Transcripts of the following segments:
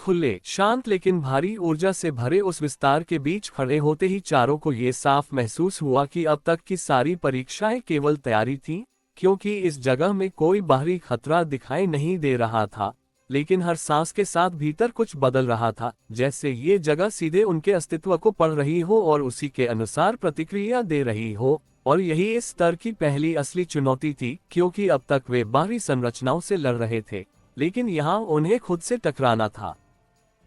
खुले, शांत लेकिन भारी ऊर्जा से भरे उस विस्तार के बीच खड़े होते ही चारों को ये साफ महसूस हुआ कि अब तक की सारी परीक्षाएं केवल तैयारी थीं, क्योंकि इस जगह में कोई बाहरी खतरा दिखाई नहीं दे रहा था, लेकिन हर सांस के साथ भीतर कुछ बदल रहा था, जैसे ये जगह सीधे उनके अस्तित्व को पढ़ रही हो और उसी के अनुसार प्रतिक्रिया दे रही हो। और यही इस स्तर की पहली असली चुनौती थी, क्योंकि अब तक वे बाहरी संरचनाओं से लड़ रहे थे, लेकिन यहाँ उन्हें खुद से टकराना था।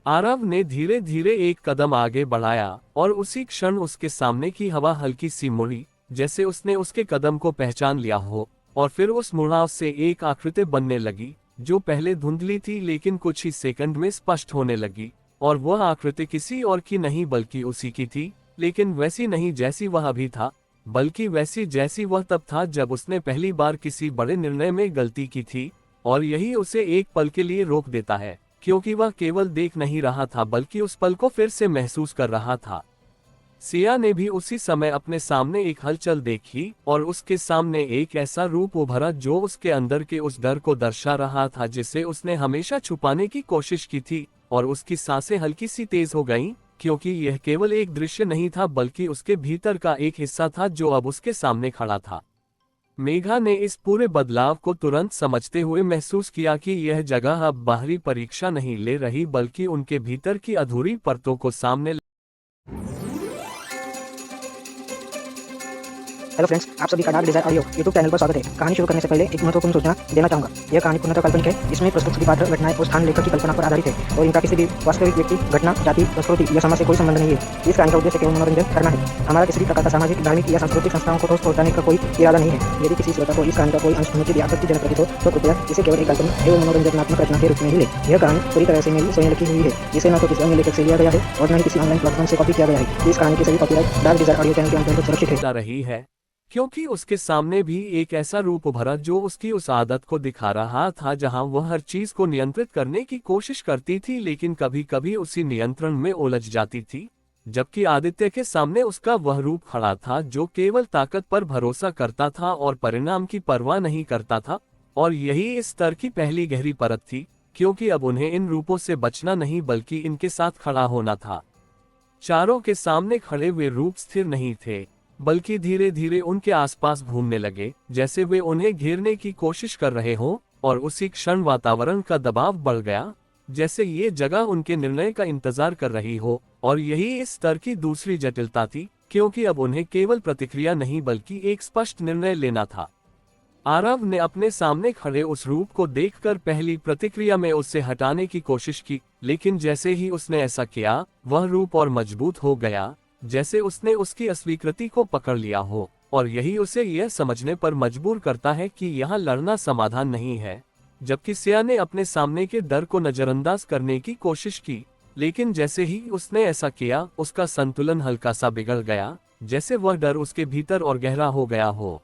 आरव ने धीरे धीरे एक कदम आगे बढ़ाया और उसी क्षण उसके सामने की हवा हल्की सी मुड़ी, जैसे उसने उसके कदम को पहचान लिया हो, और फिर उस मुड़ाव से एक आकृति बनने लगी, जो पहले धुंधली थी लेकिन कुछ ही सेकंड में स्पष्ट होने लगी। और वह आकृति किसी और की नहीं बल्कि उसी की थी, लेकिन वैसी नहीं जैसी वह अभी था, बल्कि वैसी जैसी वह तब था जब उसने पहली बार किसी बड़े निर्णय में गलती की थी। और यही उसे एक पल के लिए रोक देता है, क्योंकि वह केवल देख नहीं रहा था बल्कि उस पल को फिर से महसूस कर रहा था। सिया ने भी उसी समय अपने सामने एक हलचल देखी और उसके सामने एक ऐसा रूप उभरा जो उसके अंदर के उस डर को दर्शा रहा था जिसे उसने हमेशा छुपाने की कोशिश की थी। और उसकी सांसें हल्की सी तेज हो गईं, क्योंकि यह केवल एक दृश्य नहीं था बल्कि उसके भीतर का एक हिस्सा था जो अब उसके सामने खड़ा था। मेघा ने इस पूरे बदलाव को तुरंत समझते हुए महसूस किया कि यह जगह अब बाहरी परीक्षा नहीं ले रही बल्कि उनके भीतर की अधूरी परतों को सामने। हेलो फ्रेंड्स, आप सभी का Dark Desire Audio YouTube channel पर स्वागत है। कहानी शुरू करने से पहले एक महत्वपूर्ण सूचना देना चाहूंगा। यह कहानी पूर्णतः काल्पनिक है। इसमें प्रस्तुत सभी पात्र, घटनाएं और स्थान लेखक की कल्पना पर आधारित है और इनका किसी भी वास्तविक व्यक्ति, घटना, जाति, संस्कृति या समाज से कोई संबंध नहीं है। इस कहानी का उद्देश्य केवल मनोरंजन करना है। हमारा किसी भी प्रकार का सामाजिक, धार्मिक या सांस्कृतिक संस्थाओं को ठोस पहुंचाने का कोई इरादा नहीं है। यदि किसी श्रोता को इस कहानी का कोई अंश सुनने की आपत्तिजनक प्रतीत हो तो कृपया इसे केवल एक काल्पनिक एवं मनोरंजनात्मक रचना के रूप में ही ले। यह कहानी पूरी तरह से मेरी स्वयं लिखी हुई है, जिसे न तो किसी अन्य लेखक से लिया गया है और न ही किसी ऑनलाइन प्लेटफॉर्म से कॉपी किया गया है। इस कहानी की सभी copyright Dark Desire Audio channel के अंतर्गत सुरक्षित है। क्योंकि उसके सामने भी एक ऐसा रूप उभरा जो उसकी उस आदत को दिखा रहा था जहां वह हर चीज को नियंत्रित करने की कोशिश करती थी लेकिन कभी कभी उसी नियंत्रण में उलझ जाती थी। जबकि आदित्य के सामने उसका वह रूप खड़ा था जो केवल ताकत पर भरोसा करता था और परिणाम की परवाह नहीं करता था। और यही इस स्तर की पहली गहरी परत थी, क्योंकि अब उन्हें इन रूपों से बचना नहीं बल्कि इनके साथ खड़ा होना था। चारों के सामने खड़े वे रूप स्थिर नहीं थे, बल्कि धीरे धीरे उनके आसपास घूमने लगे, जैसे वे उन्हें घेरने की कोशिश कर रहे हों। और उसी क्षण वातावरण का दबाव बढ़ गया, जैसे ये जगह उनके निर्णय का इंतजार कर रही हो। और यही इस स्तर की दूसरी जटिलता थी, क्योंकि अब उन्हें केवल प्रतिक्रिया नहीं बल्कि एक स्पष्ट निर्णय लेना था। आरव ने अपने सामने खड़े उस रूप को देखकर पहली प्रतिक्रिया में उससे हटाने की कोशिश की, लेकिन जैसे ही उसने ऐसा किया, वह रूप और मजबूत हो गया, जैसे उसने उसकी अस्वीकृति को पकड़ लिया हो। और यही उसे यह समझने पर मजबूर करता है कि यहाँ लड़ना समाधान नहीं है। जबकि सिया ने अपने सामने के डर को नजरअंदाज करने की कोशिश की, लेकिन जैसे ही उसने ऐसा किया, उसका संतुलन हल्का सा बिगड़ गया, जैसे वह डर उसके भीतर और गहरा हो गया हो।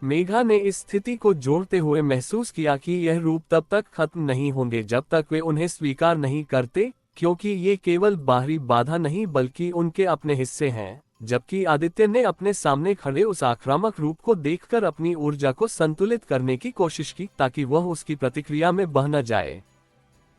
मेघा ने इस स्थिति को जोड़ते हुए महसूस किया कि यह रूप तब तक खत्म नहीं होंगे जब तक वे उन्हें स्वीकार नहीं करते, क्योंकि ये केवल बाहरी बाधा नहीं बल्कि उनके अपने हिस्से हैं। जबकि आदित्य ने अपने सामने खड़े उस आक्रामक रूप को देखकर अपनी ऊर्जा को संतुलित करने की कोशिश की ताकि वह उसकी प्रतिक्रिया में बह न जाए।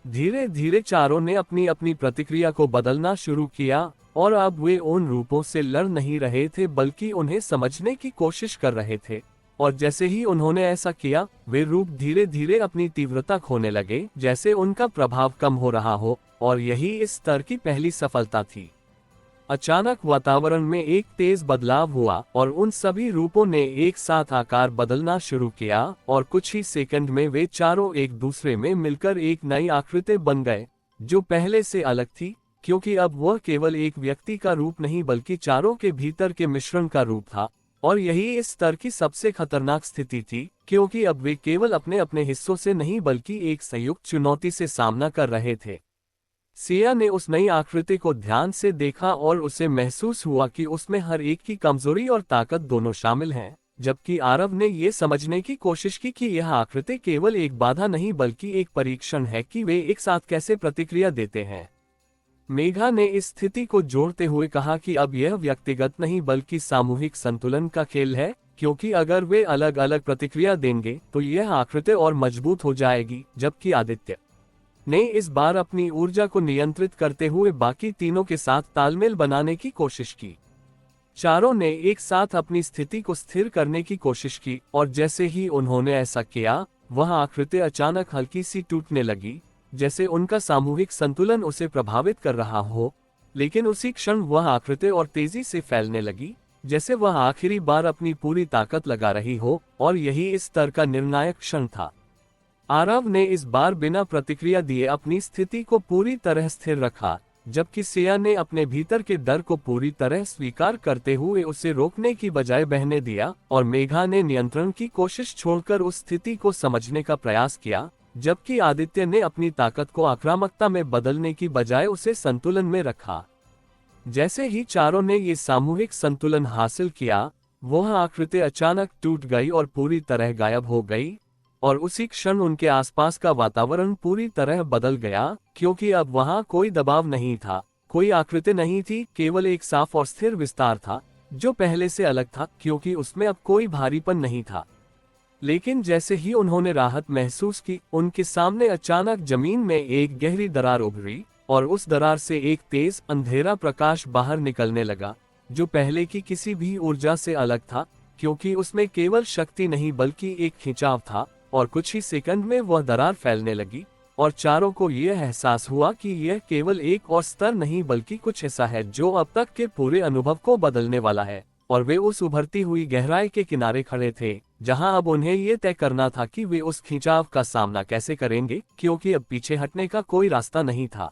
धीरे धीरे चारों ने अपनी अपनी प्रतिक्रिया को बदलना शुरू किया और अब वे उन रूपों से लड़ नहीं रहे थे बल्कि उन्हें समझने की कोशिश कर रहे थे। और जैसे ही उन्होंने ऐसा किया, वे रूप धीरे धीरे अपनी तीव्रता खोने लगे, जैसे उनका प्रभाव कम हो रहा हो। और यही इस स्तर की पहली सफलता थी। अचानक वातावरण में एक तेज बदलाव हुआ और उन सभी रूपों ने एक साथ आकार बदलना शुरू किया और कुछ ही सेकंड में वे चारों एक दूसरे में मिलकर एक नई आकृति बन गए, जो पहले से अलग थी, क्योंकि अब वह केवल एक व्यक्ति का रूप नहीं बल्कि चारों के भीतर के मिश्रण का रूप था। और यही इस स्तर की सबसे खतरनाक स्थिति थी, क्योंकि अब वे केवल अपने अपने हिस्सों से नहीं बल्कि एक संयुक्त चुनौती से सामना कर रहे थे। सिया ने उस नई आकृति को ध्यान से देखा और उसे महसूस हुआ कि उसमें हर एक की कमजोरी और ताकत दोनों शामिल हैं। जबकि आरव ने ये समझने की कोशिश की कि यह आकृति केवल एक बाधा नहीं बल्कि एक परीक्षण है कि वे एक साथ कैसे प्रतिक्रिया देते हैं। मेघा ने इस स्थिति को जोड़ते हुए कहा कि अब यह व्यक्तिगत नहीं बल्कि सामूहिक संतुलन का खेल है, क्योंकि अगर वे अलग अलग प्रतिक्रिया देंगे तो यह आकृति और मजबूत हो जाएगी। जबकि आदित्य ने इस बार अपनी ऊर्जा को नियंत्रित करते हुए बाकी तीनों के साथ तालमेल बनाने की कोशिश की। चारों ने एक साथ अपनी स्थिति को स्थिर करने की कोशिश की, और जैसे ही उन्होंने ऐसा किया, वह आकृति अचानक हल्की सी टूटने लगी, जैसे उनका सामूहिक संतुलन उसे प्रभावित कर रहा हो। लेकिन उसी क्षण वह आकृति और तेजी से फैलने लगी, जैसे वह आखिरी बार अपनी पूरी ताकत लगा रही हो, और यही इस स्तर का निर्णायक क्षण था। आरव ने इस बार बिना प्रतिक्रिया दिए अपनी स्थिति को पूरी तरह स्थिर रखा, जबकि सिया ने अपने भीतर के डर को पूरी तरह स्वीकार करते हुए उसे रोकने की बजाय बहने दिया, और मेघा ने नियंत्रण की कोशिश छोड़कर उस स्थिति को समझने का प्रयास किया, जबकि आदित्य ने अपनी ताकत को आक्रामकता में बदलने की बजाय उसे संतुलन में रखा। जैसे ही चारों ने ये सामूहिक संतुलन हासिल किया, वह आकृति अचानक टूट गई और पूरी तरह गायब हो गई, और उसी क्षण उनके आसपास का वातावरण पूरी तरह बदल गया, क्योंकि अब वहां कोई दबाव नहीं था, कोई आकृति नहीं थी, केवल एक साफ और स्थिर विस्तार था, जो पहले से अलग था, क्योंकि उसमें अब कोई भारीपन नहीं था। लेकिन जैसे ही उन्होंने राहत महसूस की, उनके सामने अचानक जमीन में एक गहरी दरार उभरी, और उस दरार से एक तेज अंधेरा प्रकाश बाहर निकलने लगा, जो पहले की किसी भी ऊर्जा से अलग था, क्योंकि उसमें केवल शक्ति नहीं बल्कि एक खिंचाव था। और कुछ ही सेकंड में वह दरार फैलने लगी, और चारों को यह एहसास हुआ कि यह केवल एक और स्तर नहीं बल्कि कुछ ऐसा है जो अब तक के पूरे अनुभव को बदलने वाला है। और वे उस उभरती हुई गहराई के किनारे खड़े थे, जहां अब उन्हें यह तय करना था कि वे उस खिंचाव का सामना कैसे करेंगे, क्योंकि अब पीछे हटने का कोई रास्ता नहीं था।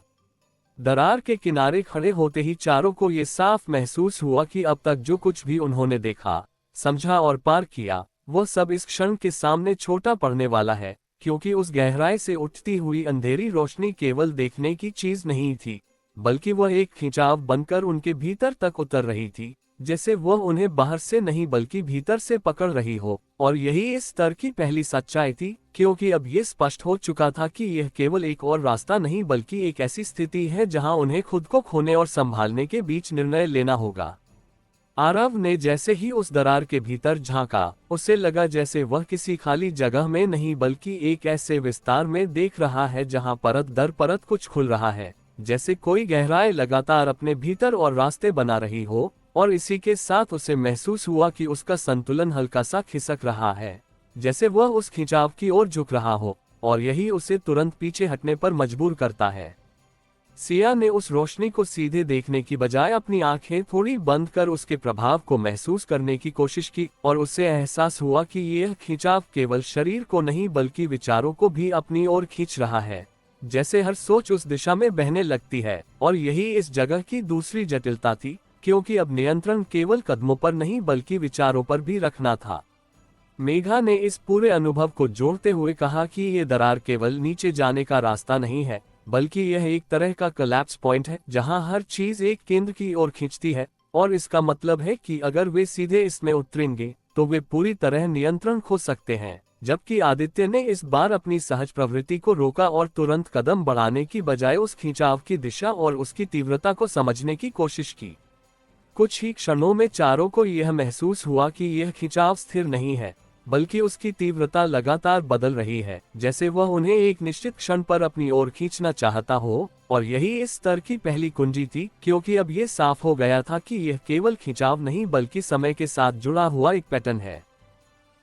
दरार के किनारे खड़े होते ही चारों को ये साफ महसूस हुआ कि अब तक जो कुछ भी उन्होंने देखा, समझा और पार किया, वह सब इस क्षण के सामने छोटा पड़ने वाला है, क्योंकि उस गहराई से उठती हुई अंधेरी रोशनी केवल देखने की चीज नहीं थी, बल्कि वह एक खिंचाव बनकर उनके भीतर तक उतर रही थी, जैसे वह उन्हें बाहर से नहीं बल्कि भीतर से पकड़ रही हो। और यही इस स्तर की पहली सच्चाई थी, क्योंकि अब यह स्पष्ट हो चुका था कि यह केवल एक और रास्ता नहीं बल्कि एक ऐसी स्थिति है जहां उन्हें खुद को खोने और संभालने के बीच निर्णय लेना होगा। आरव ने जैसे ही उस दरार के भीतर झांका, उसे लगा जैसे वह किसी खाली जगह में नहीं बल्कि एक ऐसे विस्तार में देख रहा है जहां परत दर परत कुछ खुल रहा है, जैसे कोई गहराई लगातार अपने भीतर और रास्ते बना रही हो। और इसी के साथ उसे महसूस हुआ कि उसका संतुलन हल्का सा खिसक रहा है, जैसे वह उस खिंचाव की ओर झुक रहा हो, और यही उसे तुरंत पीछे हटने पर मजबूर करता है। सिया ने उस रोशनी को सीधे देखने की बजाय अपनी आंखें थोड़ी बंद कर उसके प्रभाव को महसूस करने की कोशिश की, और उसे एहसास हुआ कि यह खिंचाव केवल शरीर को नहीं बल्कि विचारों को भी अपनी ओर खींच रहा है, जैसे हर सोच उस दिशा में बहने लगती है। और यही इस जगह की दूसरी जटिलता थी, क्योंकि अब नियंत्रण केवल कदमों पर नहीं बल्कि विचारों पर भी रखना था। मेघा ने इस पूरे अनुभव को जोड़ते हुए कहा कि ये दरार केवल नीचे जाने का रास्ता नहीं है, बल्कि यह एक तरह का कोलैप्स पॉइंट है जहां हर चीज एक केंद्र की ओर खींचती है, और इसका मतलब है कि अगर वे सीधे इसमें उतरेंगे तो वे पूरी तरह नियंत्रण खो सकते हैं। जबकि आदित्य ने इस बार अपनी सहज प्रवृत्ति को रोका और तुरंत कदम बढ़ाने की बजाय उस खिंचाव की दिशा और उसकी तीव्रता को समझने की कोशिश की। कुछ ही क्षणों में चारों को यह महसूस हुआ कि यह खिंचाव स्थिर नहीं है, बल्कि उसकी तीव्रता लगातार बदल रही है, जैसे वह उन्हें एक निश्चित क्षण पर अपनी ओर खींचना चाहता हो। और यही इस स्तर की पहली कुंजी थी, क्योंकि अब यह साफ हो गया था कि यह केवल खिंचाव नहीं बल्कि समय के साथ जुड़ा हुआ एक पैटर्न है।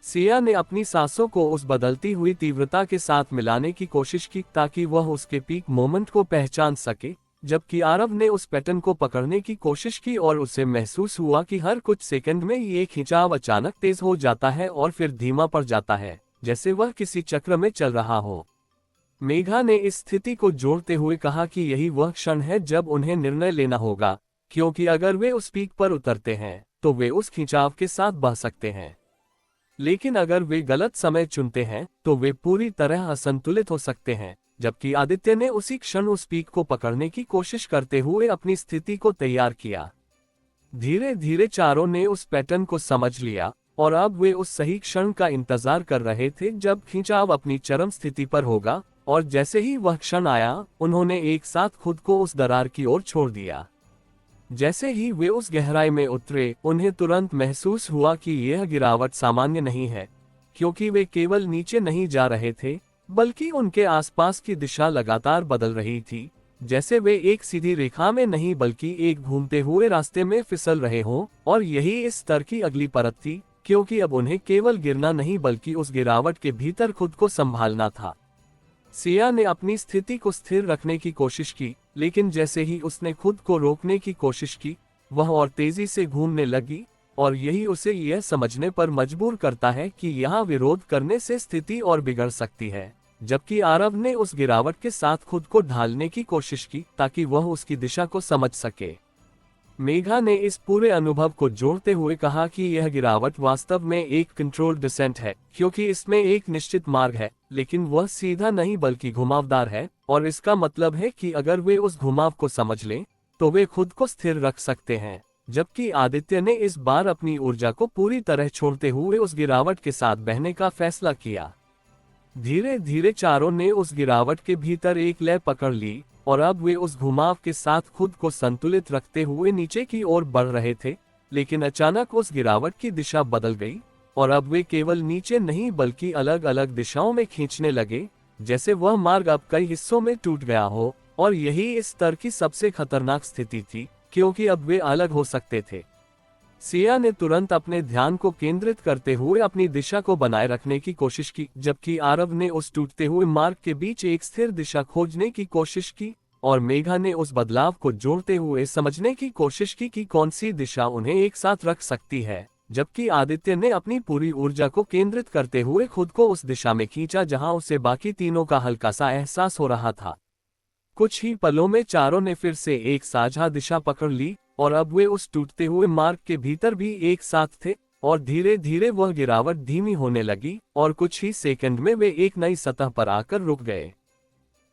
सिया ने अपनी सांसों को उस बदलती हुई तीव्रता के साथ मिलाने की कोशिश की ताकि वह उसके पीक मोमेंट को पहचान सके, जबकि आरव ने उस पैटर्न को पकड़ने की कोशिश की और उसे महसूस हुआ कि हर कुछ सेकंड में ये खिंचाव अचानक तेज हो जाता है और फिर धीमा पड़ जाता है, जैसे वह किसी चक्र में चल रहा हो। मेघा ने इस स्थिति को जोड़ते हुए कहा कि यही वह क्षण है जब उन्हें निर्णय लेना होगा, क्योंकि अगर वे उस पीक पर उतरते हैं तो वे उस खिंचाव के साथ बह सकते हैं, लेकिन अगर वे गलत समय चुनते हैं तो वे पूरी तरह असंतुलित हो सकते हैं। जबकि आदित्य ने उसी क्षण उस पीक को पकड़ने की कोशिश करते हुए अपनी स्थिति को तैयार किया। धीरे धीरे चारों ने उस पैटर्न को समझ लिया, और अब वे उस सही क्षण का इंतजार कर रहे थे जब खिंचाव अपनी चरम स्थिति पर होगा। और जैसे ही वह क्षण आया, उन्होंने एक साथ खुद को उस दरार की ओर छोड़ दिया। जैसे ही वे उस गहराई में उतरे, उन्हें तुरंत महसूस हुआ कि यह गिरावट सामान्य नहीं है, क्योंकि वे केवल नीचे नहीं जा रहे थे, बल्कि उनके आसपास की दिशा लगातार बदल रही थी, जैसे वे एक सीधी रेखा में नहीं बल्कि एक घूमते हुए रास्ते में फिसल रहे हों। और यही इस स्तर की अगली परत थी, क्योंकि अब उन्हें केवल गिरना नहीं बल्कि उस गिरावट के भीतर खुद को संभालना था। सिया ने अपनी स्थिति को स्थिर रखने की कोशिश की, लेकिन जैसे ही उसने खुद को रोकने की कोशिश की, वह और तेजी से घूमने लगी। और यही उसे यह समझने पर मजबूर करता है कि यहाँ विरोध करने से स्थिति और बिगड़ सकती है। जबकि आरव ने उस गिरावट के साथ खुद को ढालने की कोशिश की ताकि वह उसकी दिशा को समझ सके। मेघा ने इस पूरे अनुभव को जोड़ते हुए कहा कि यह गिरावट वास्तव में एक कंट्रोल्ड डिसेंट है, क्योंकि इसमें एक निश्चित मार्ग है, लेकिन वह सीधा नहीं बल्कि घुमावदार है। और इसका मतलब है कि अगर वे उस घुमाव को समझ लें तो वे खुद को स्थिर रख सकते हैं। जबकि आदित्य ने इस बार अपनी ऊर्जा को पूरी तरह छोड़ते हुए उस गिरावट के साथ बहने का फैसला किया। धीरे धीरे चारों ने उस गिरावट के भीतर एक लय पकड़ ली, और अब वे उस घुमाव के साथ खुद को संतुलित रखते हुए नीचे की ओर बढ़ रहे थे। लेकिन अचानक उस गिरावट की दिशा बदल गई, और अब वे केवल नीचे नहीं बल्कि अलग अलग दिशाओं में खींचने लगे, जैसे वह मार्ग अब कई हिस्सों में टूट गया हो। और यही इस स्तर की सबसे खतरनाक स्थिति थी, क्योंकि अब वे अलग हो सकते थे। सिया ने तुरंत अपने ध्यान को केंद्रित करते हुए अपनी दिशा को बनाए रखने की कोशिश की, जबकि आरव ने उस टूटते हुए मार्ग के बीच एक स्थिर दिशा खोजने की कोशिश की। और मेघा ने उस बदलाव को जोड़ते हुए समझने की कोशिश की कि कौन सी दिशा उन्हें एक साथ रख सकती है। जबकि आदित्य ने अपनी पूरी ऊर्जा को केंद्रित करते हुए खुद को उस दिशा में खींचा जहां उसे बाकी तीनों का हल्का सा एहसास हो रहा था। कुछ ही पलों में चारों ने फिर से एक साझा दिशा पकड़ ली, और अब वे उस टूटते हुए मार्ग के भीतर भी एक साथ थे। और धीरे धीरे वह गिरावट धीमी होने लगी, और कुछ ही सेकंड में वे एक नई सतह पर आकर रुक गए।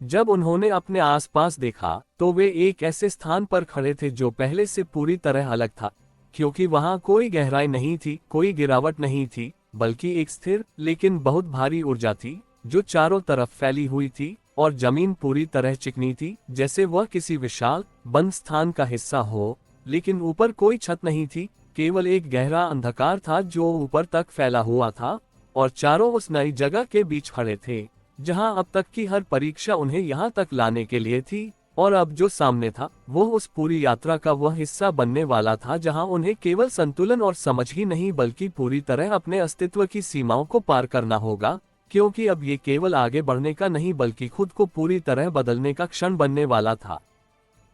जब उन्होंने अपने आसपास देखा तो वे एक ऐसे स्थान पर खड़े थे जो पहले से पूरी तरह अलग था, क्योंकि वहां कोई गहराई नहीं थी, कोई गिरावट नहीं थी, बल्कि एक स्थिर लेकिन बहुत भारी ऊर्जा थी जो चारों तरफ फैली हुई थी। और जमीन पूरी तरह चिकनी थी, जैसे वह किसी विशाल बंद स्थान का हिस्सा हो। लेकिन ऊपर कोई छत नहीं थी, केवल एक गहरा अंधकार था जो ऊपर तक फैला हुआ था। और चारों उस नई जगह के बीच खड़े थे जहां अब तक की हर परीक्षा उन्हें यहां तक लाने के लिए थी। और अब जो सामने था वो उस पूरी यात्रा का वह हिस्सा बनने वाला था जहां उन्हें केवल संतुलन और समझ ही नहीं बल्कि पूरी तरह अपने अस्तित्व की सीमाओं को पार करना होगा। क्योंकि अब ये केवल आगे बढ़ने का नहीं बल्कि खुद को पूरी तरह बदलने का क्षण बनने वाला था।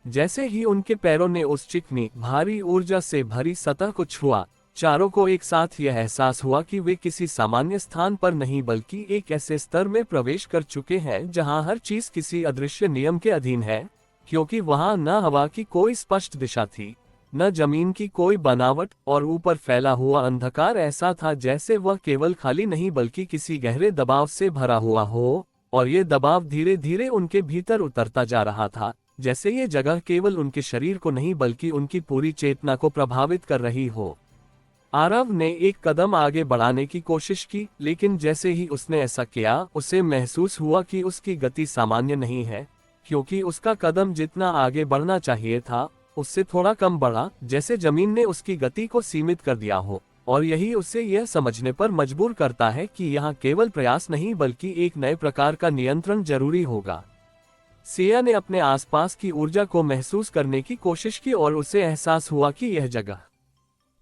जैसे ही उनके पैरों ने उस चिकनी भारी ऊर्जा से भरी सतह को छुआ, चारों को एक साथ यह एहसास हुआ कि वे किसी सामान्य स्थान पर नहीं बल्कि एक ऐसे स्तर में प्रवेश कर चुके हैं जहां हर चीज किसी अदृश्य नियम के अधीन है। क्योंकि वहां न हवा की कोई स्पष्ट दिशा थी, न जमीन की कोई बनावट, और ऊपर फैला हुआ अंधकार ऐसा था जैसे वह केवल खाली नहीं बल्कि किसी गहरे दबाव से भरा हुआ हो। और ये दबाव धीरे धीरे उनके भीतर उतरता जा रहा था, जैसे ये जगह केवल उनके शरीर को नहीं बल्कि उनकी पूरी चेतना को प्रभावित कर रही हो। आरव ने एक कदम आगे बढ़ाने की कोशिश की, लेकिन जैसे ही उसने ऐसा किया उसे महसूस हुआ कि उसकी गति सामान्य नहीं है, क्योंकि उसका कदम जितना आगे बढ़ना चाहिए था उससे थोड़ा कम बढ़ा, जैसे जमीन ने उसकी गति को सीमित कर दिया हो। और यही उसे यह समझने पर मजबूर करता है कि यहाँ केवल प्रयास नहीं बल्कि एक नए प्रकार का नियंत्रण जरूरी होगा। सिया ने अपने आसपास की ऊर्जा को महसूस करने की कोशिश की और उसे एहसास हुआ कि यह जगह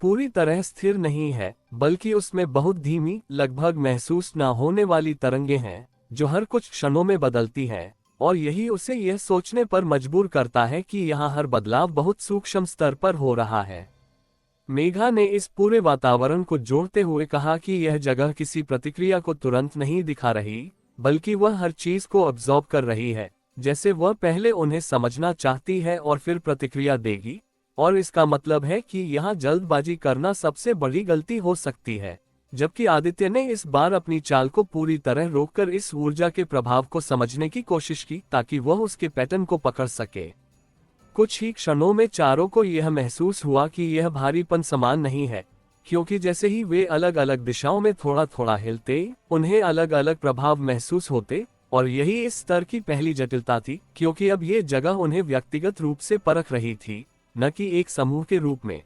पूरी तरह स्थिर नहीं है, बल्कि उसमें बहुत धीमी, लगभग महसूस न होने वाली तरंगें हैं जो हर कुछ क्षणों में बदलती हैं। और यही उसे यह सोचने पर मजबूर करता है कि यहाँ हर बदलाव बहुत सूक्ष्म स्तर पर हो रहा है। मेघा ने इस पूरे वातावरण को जोड़ते हुए कहा कि यह जगह किसी प्रतिक्रिया को तुरंत नहीं दिखा रही, बल्कि वह हर चीज को अब्जॉर्ब कर रही है, जैसे वह पहले उन्हें समझना चाहती है और फिर प्रतिक्रिया देगी। और इसका मतलब है कि यहाँ जल्दबाजी करना सबसे बड़ी गलती हो सकती है। जबकि आदित्य ने इस बार अपनी चाल को पूरी तरह रोककर इस ऊर्जा के प्रभाव को समझने की कोशिश की ताकि वह उसके पैटर्न को पकड़ सके। कुछ ही क्षणों में चारों को यह महसूस हुआ कि यह भारीपन समान नहीं है, क्योंकि जैसे ही वे अलग अलग दिशाओं में थोड़ा थोड़ा हिलते, उन्हें अलग अलग प्रभाव महसूस होते। और यही इस स्तर की पहली जटिलता थी, क्योंकि अब ये जगह उन्हें व्यक्तिगत रूप से परख रही थी, न कि एक समूह के रूप में।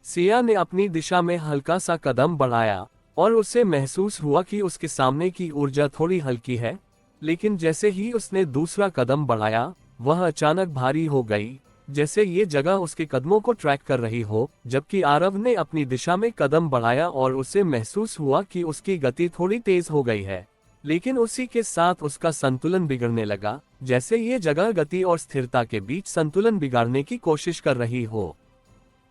सिया ने अपनी दिशा में हल्का सा कदम बढ़ाया और उसे महसूस हुआ कि उसके सामने की ऊर्जा थोड़ी हल्की है, लेकिन जैसे ही उसने दूसरा कदम बढ़ाया, वह अचानक भारी हो गई, जैसे ये जगह उसके कदमों को ट्रैक कर रही हो। जबकि आरव ने अपनी दिशा में कदम बढ़ाया और उसे महसूस हुआ कि उसकी गति थोड़ी तेज हो गई है, लेकिन उसी के साथ उसका संतुलन बिगड़ने लगा, जैसे ये जगह गति और स्थिरता के बीच संतुलन बिगाड़ने की कोशिश कर रही हो।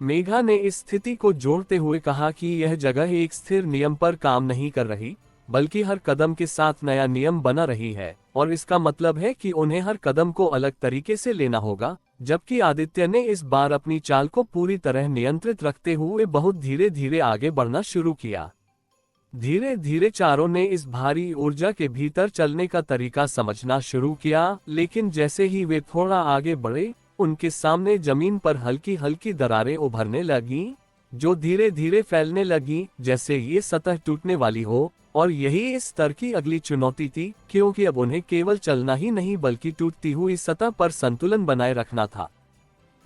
मेघा ने इस स्थिति को जोड़ते हुए कहा कि यह जगह एक स्थिर नियम पर काम नहीं कर रही, बल्कि हर कदम के साथ नया नियम बना रही है, और इसका मतलब है कि उन्हें हर कदम को अलग तरीके से लेना होगा। जबकि आदित्य ने इस बार अपनी चाल को पूरी तरह नियंत्रित रखते हुए बहुत धीरे धीरे आगे बढ़ना शुरू किया। धीरे धीरे चारों ने इस भारी ऊर्जा के भीतर चलने का तरीका समझना शुरू किया, लेकिन जैसे ही वे थोड़ा आगे बढ़े, उनके सामने जमीन पर हल्की हल्की दरारें उभरने लगीं, जो धीरे धीरे फैलने लगीं, जैसे ये सतह टूटने वाली हो। और यही इस स्तर की अगली चुनौती थी, क्योंकि अब उन्हें केवल चलना ही नहीं बल्कि टूटती हुई सतह पर संतुलन बनाए रखना था।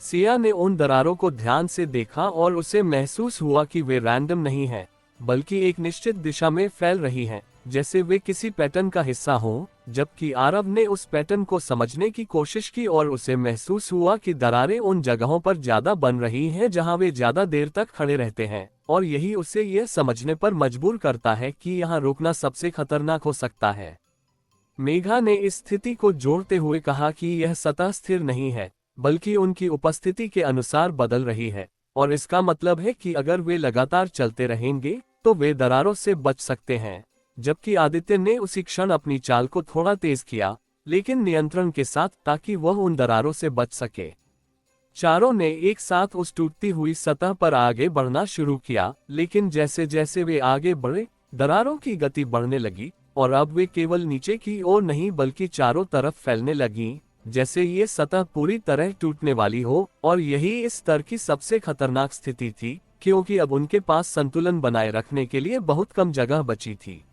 सिया ने उन दरारों को ध्यान से देखा और उसे महसूस हुआ कि वे रैंडम नहीं हैं, बल्कि एक निश्चित दिशा में फैल रही हैं, जैसे वे किसी पैटर्न का हिस्सा हों। जबकि आरव ने उस पैटर्न को समझने की कोशिश की और उसे महसूस हुआ कि दरारें उन जगहों पर ज्यादा बन रही हैं जहां वे ज्यादा देर तक खड़े रहते हैं, और यही उसे यह समझने पर मजबूर करता है कि यहाँ रुकना सबसे खतरनाक हो सकता है। मेघा ने इस स्थिति को जोड़ते हुए कहा कि यह सतह स्थिर नहीं है, बल्कि उनकी उपस्थिति के अनुसार बदल रही है, और इसका मतलब है कि अगर वे लगातार चलते रहेंगे तो वे दरारों से बच सकते हैं। जबकि आदित्य ने उसी क्षण अपनी चाल को थोड़ा तेज किया, लेकिन नियंत्रण के साथ, ताकि वह उन दरारों से बच सके। चारों ने एक साथ उस टूटती हुई सतह पर आगे बढ़ना शुरू किया, लेकिन जैसे जैसे वे आगे बढ़े, दरारों की गति बढ़ने लगी, और अब वे केवल नीचे की ओर नहीं बल्कि चारों तरफ फैलने लगीं, जैसे ये सतह पूरी तरह टूटने वाली हो। और यही इस स्तर की सबसे खतरनाक स्थिति थी, क्योंकि अब उनके पास संतुलन बनाए रखने के लिए बहुत कम जगह बची थी।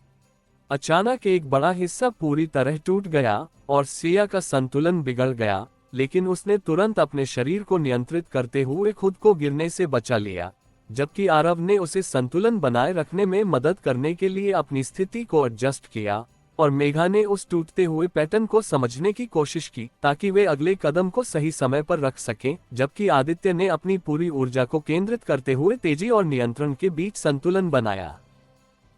अचानक एक बड़ा हिस्सा पूरी तरह टूट गया और सिया का संतुलन बिगड़ गया, लेकिन उसने तुरंत अपने शरीर को नियंत्रित करते हुए खुद को गिरने से बचा लिया। जबकि आरव ने उसे संतुलन बनाए रखने में मदद करने के लिए अपनी स्थिति को एडजस्ट किया, और मेघा ने उस टूटते हुए पैटर्न को समझने की कोशिश की ताकि वे अगले कदम को सही समय पर रख सकें। जबकि आदित्य ने अपनी पूरी ऊर्जा को केंद्रित करते हुए तेजी और नियंत्रण के बीच संतुलन बनाया।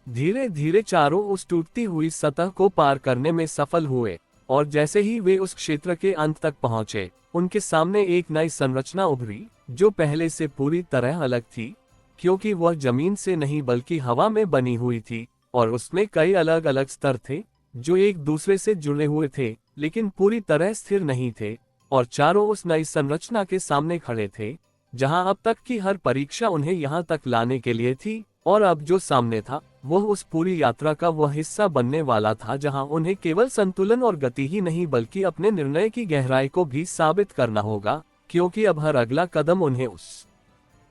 धीरे धीरे चारों उस टूटती हुई सतह को पार करने में सफल हुए, और जैसे ही वे उस क्षेत्र के अंत तक पहुंचे, उनके सामने एक नई संरचना उभरी, जो पहले से पूरी तरह अलग थी, क्योंकि वह जमीन से नहीं बल्कि हवा में बनी हुई थी, और उसमें कई अलग अलग स्तर थे जो एक दूसरे से जुड़े हुए थे, लेकिन पूरी तरह स्थिर नहीं थे। और चारों उस नई संरचना के सामने खड़े थे, जहां अब तक की हर परीक्षा उन्हें यहां तक लाने के लिए थी, और अब जो सामने था वह उस पूरी यात्रा का वह हिस्सा बनने वाला था जहां उन्हें केवल संतुलन और गति ही नहीं बल्कि अपने निर्णय की गहराई को भी साबित करना होगा, क्योंकि अब हर अगला कदम उन्हें उस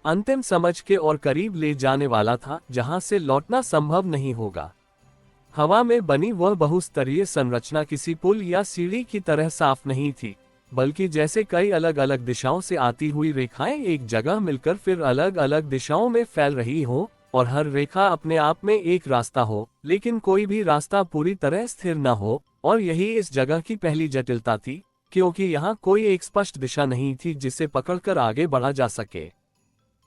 अंतिम समझ के और करीब ले जाने वाला था जहां से लौटना संभव नहीं होगा। हवा में बनी वह बहुस्तरीय संरचना किसी पुल या सीढ़ी की तरह साफ नहीं थी, बल्कि जैसे कई अलग अलग दिशाओं से आती हुई रेखाएं एक जगह मिलकर फिर अलग अलग दिशाओं में फैल रही हो, और हर रेखा अपने आप में एक रास्ता हो, लेकिन कोई भी रास्ता पूरी तरह स्थिर न हो। और यही इस जगह की पहली जटिलता थी, क्योंकि यहाँ कोई एक स्पष्ट दिशा नहीं थी जिसे पकड़कर आगे बढ़ा जा सके।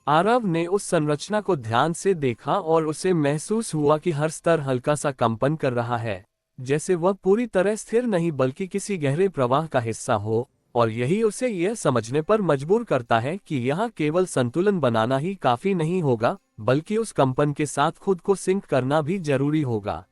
आरव ने उस संरचना को ध्यान से देखा और उसे महसूस हुआ कि हर स्तर हल्का सा कंपन कर रहा है, जैसे वह पूरी तरह स्थिर नहीं बल्कि किसी गहरे प्रवाह का हिस्सा हो। और यही उसे यह समझने पर मजबूर करता है कि यहाँ केवल संतुलन बनाना ही काफी नहीं होगा, बल्कि उस कंपन के साथ खुद को सिंक करना भी जरूरी होगा।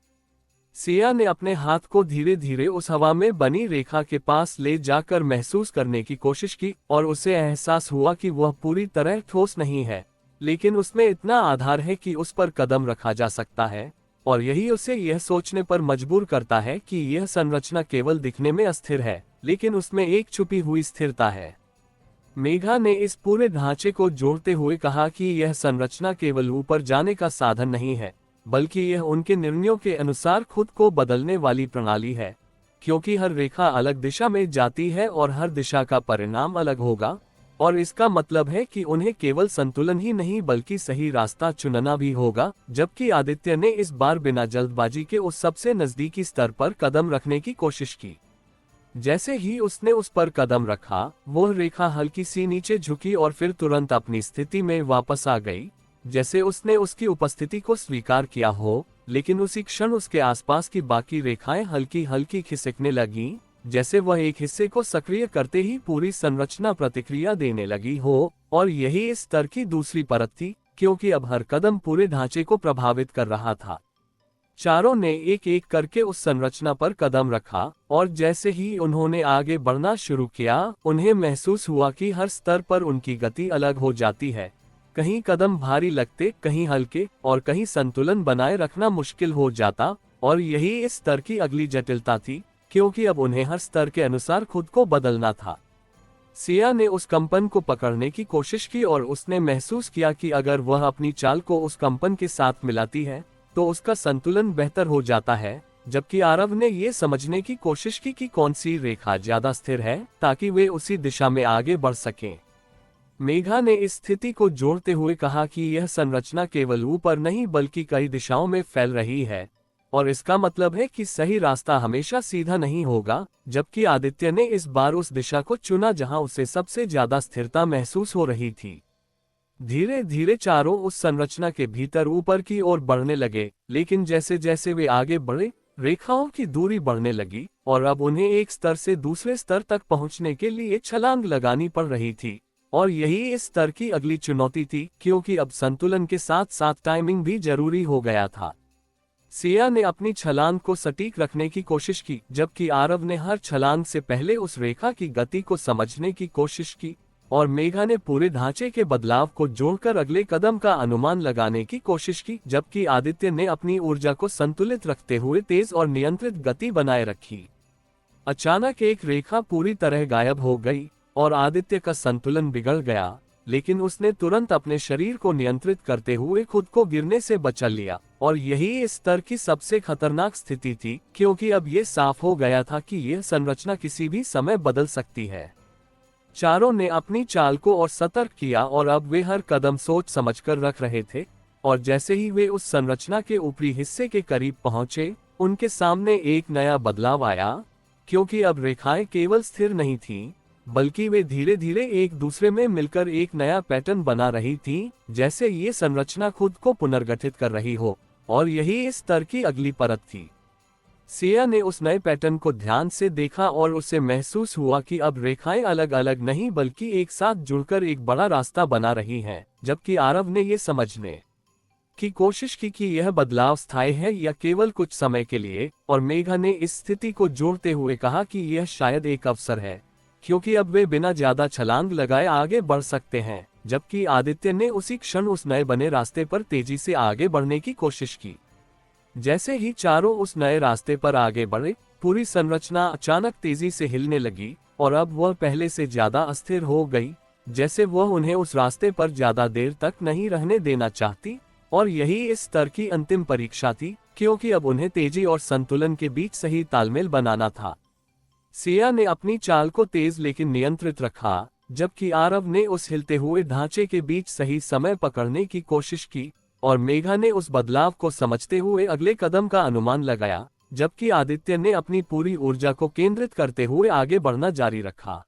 सिया ने अपने हाथ को धीरे धीरे उस हवा में बनी रेखा के पास ले जाकर महसूस करने की कोशिश की, और उसे एहसास हुआ कि वह पूरी तरह ठोस नहीं है, लेकिन उसमें इतना आधार है कि उस पर कदम रखा जा सकता है। और यही उसे यह सोचने पर मजबूर करता है कि यह संरचना केवल दिखने में अस्थिर है, लेकिन उसमें एक छुपी हुई स्थिरता है। मेघा ने इस पूरे ढांचे को जोड़ते हुए कहा कि यह संरचना केवल ऊपर जाने का साधन नहीं है, बल्कि यह उनके निर्णयों के अनुसार खुद को बदलने वाली प्रणाली है, क्योंकि हर रेखा अलग दिशा में जाती है और हर दिशा का परिणाम अलग होगा। और इसका मतलब है कि उन्हें केवल संतुलन ही नहीं बल्कि सही रास्ता चुनना भी होगा, जबकि आदित्य ने इस बार बिना जल्दबाजी के उस सबसे नजदीकी स्तर पर कदम रखने की कोशिश की। जैसे ही उसने उस पर कदम रखा, वो रेखा हल्की सी नीचे झुकी और फिर तुरंत अपनी स्थिति में वापस आ गई, जैसे उसने उसकी उपस्थिति को स्वीकार किया हो। लेकिन उसी क्षण उसके आसपास की बाकी रेखाएं हल्की हल्की खिसकने लगीं, जैसे वह एक हिस्से को सक्रिय करते ही पूरी संरचना प्रतिक्रिया देने लगी हो। और यही इस स्तर की दूसरी परत थी, क्योंकि अब हर कदम पूरे ढांचे को प्रभावित कर रहा था। चारों ने एक एक करके उस संरचना पर कदम रखा, और जैसे ही उन्होंने आगे बढ़ना शुरू किया, उन्हें महसूस हुआ कि हर स्तर पर उनकी गति अलग हो जाती है। कहीं कदम भारी लगते, कहीं हल्के, और कहीं संतुलन बनाए रखना मुश्किल हो जाता। और यही इस स्तर की अगली जटिलता थी, क्योंकि अब उन्हें हर स्तर के अनुसार खुद को बदलना था। सिया ने उस कंपन को पकड़ने की कोशिश की और उसने महसूस किया कि अगर वह अपनी चाल को उस कंपन के साथ मिलाती है तो उसका संतुलन बेहतर हो जाता है। जबकि आरव ने ये समझने की कोशिश की कि कौन सी रेखा ज्यादा स्थिर है, ताकि वे उसी दिशा में आगे बढ़ सकें। मेघा ने इस स्थिति को जोड़ते हुए कहा कि यह संरचना केवल ऊपर नहीं बल्कि कई दिशाओं में फैल रही है, और इसका मतलब है कि सही रास्ता हमेशा सीधा नहीं होगा। जबकि आदित्य ने इस बार उस दिशा को चुना जहां उसे सबसे ज्यादा स्थिरता महसूस हो रही थी। धीरे धीरे चारों उस संरचना के भीतर ऊपर की ओर बढ़ने लगे, लेकिन जैसे जैसे वे आगे बढ़े, रेखाओं की दूरी बढ़ने लगी और अब उन्हें एक स्तर से दूसरे स्तर तक पहुंचने के लिए छलांग लगानी पड़ रही थी। और यही इस स्तर की अगली चुनौती थी, क्योंकि अब संतुलन के साथ साथ टाइमिंग भी जरूरी हो गया था। सिया ने अपनी छलांग को सटीक रखने की कोशिश की, जबकि आरव ने हर छलांग से पहले उस रेखा की गति को समझने की कोशिश की, और मेघा ने पूरे ढांचे के बदलाव को जोड़कर अगले कदम का अनुमान लगाने की कोशिश की, जबकि आदित्य ने अपनी ऊर्जा को संतुलित रखते हुए तेज और नियंत्रित गति बनाए रखी। अचानक एक रेखा पूरी तरह गायब हो गई और आदित्य का संतुलन बिगड़ गया, लेकिन उसने तुरंत अपने शरीर को नियंत्रित करते हुए खुद को गिरने से बचा लिया। और यही इस स्तर की सबसे खतरनाक स्थिति थी, क्योंकि अब यह साफ हो गया था कि यह संरचना किसी भी समय बदल सकती है। चारों ने अपनी चाल को और सतर्क किया और अब वे हर कदम सोच समझकर रख रहे थे। और जैसे ही वे उस संरचना के ऊपरी हिस्से के करीब पहुंचे, उनके सामने एक नया बदलाव आया, क्योंकि अब रेखाएं केवल स्थिर नहीं थीं, बल्कि वे धीरे धीरे एक दूसरे में मिलकर एक नया पैटर्न बना रही थीं, जैसे ये संरचना खुद को पुनर्गठित कर रही हो। और यही इस स्तर की अगली परत थी। सिया ने उस नए पैटर्न को ध्यान से देखा और उसे महसूस हुआ कि अब रेखाएं अलग अलग नहीं बल्कि एक साथ जुड़कर एक बड़ा रास्ता बना रही हैं। जबकि आरव ने यह समझने की कोशिश की कि यह बदलाव स्थायी है या केवल कुछ समय के लिए, और मेघा ने इस स्थिति को जोड़ते हुए कहा कि यह शायद एक अवसर है, क्योंकि अब वे बिना ज्यादा छलांग लगाए आगे बढ़ सकते हैं। जबकि आदित्य ने उसी क्षण उस नए बने रास्ते पर तेजी से आगे बढ़ने की कोशिश की। जैसे ही चारों उस नए रास्ते पर आगे बढ़े, पूरी संरचना अचानक तेजी से हिलने लगी और अब वह पहले से ज्यादा अस्थिर हो गई, जैसे वह उन्हें उस रास्ते पर ज्यादा देर तक नहीं रहने देना चाहती। और यही इस स्तर की अंतिम परीक्षा थी, क्योंकि अब उन्हें तेजी और संतुलन के बीच सही तालमेल बनाना था। सिया ने अपनी चाल को तेज लेकिन नियंत्रित रखा, जबकि आरव ने उस हिलते हुए ढांचे के बीच सही समय पकड़ने की कोशिश की, और मेघा ने उस बदलाव को समझते हुए अगले कदम का अनुमान लगाया, जबकि आदित्य ने अपनी पूरी ऊर्जा को केंद्रित करते हुए आगे बढ़ना जारी रखा।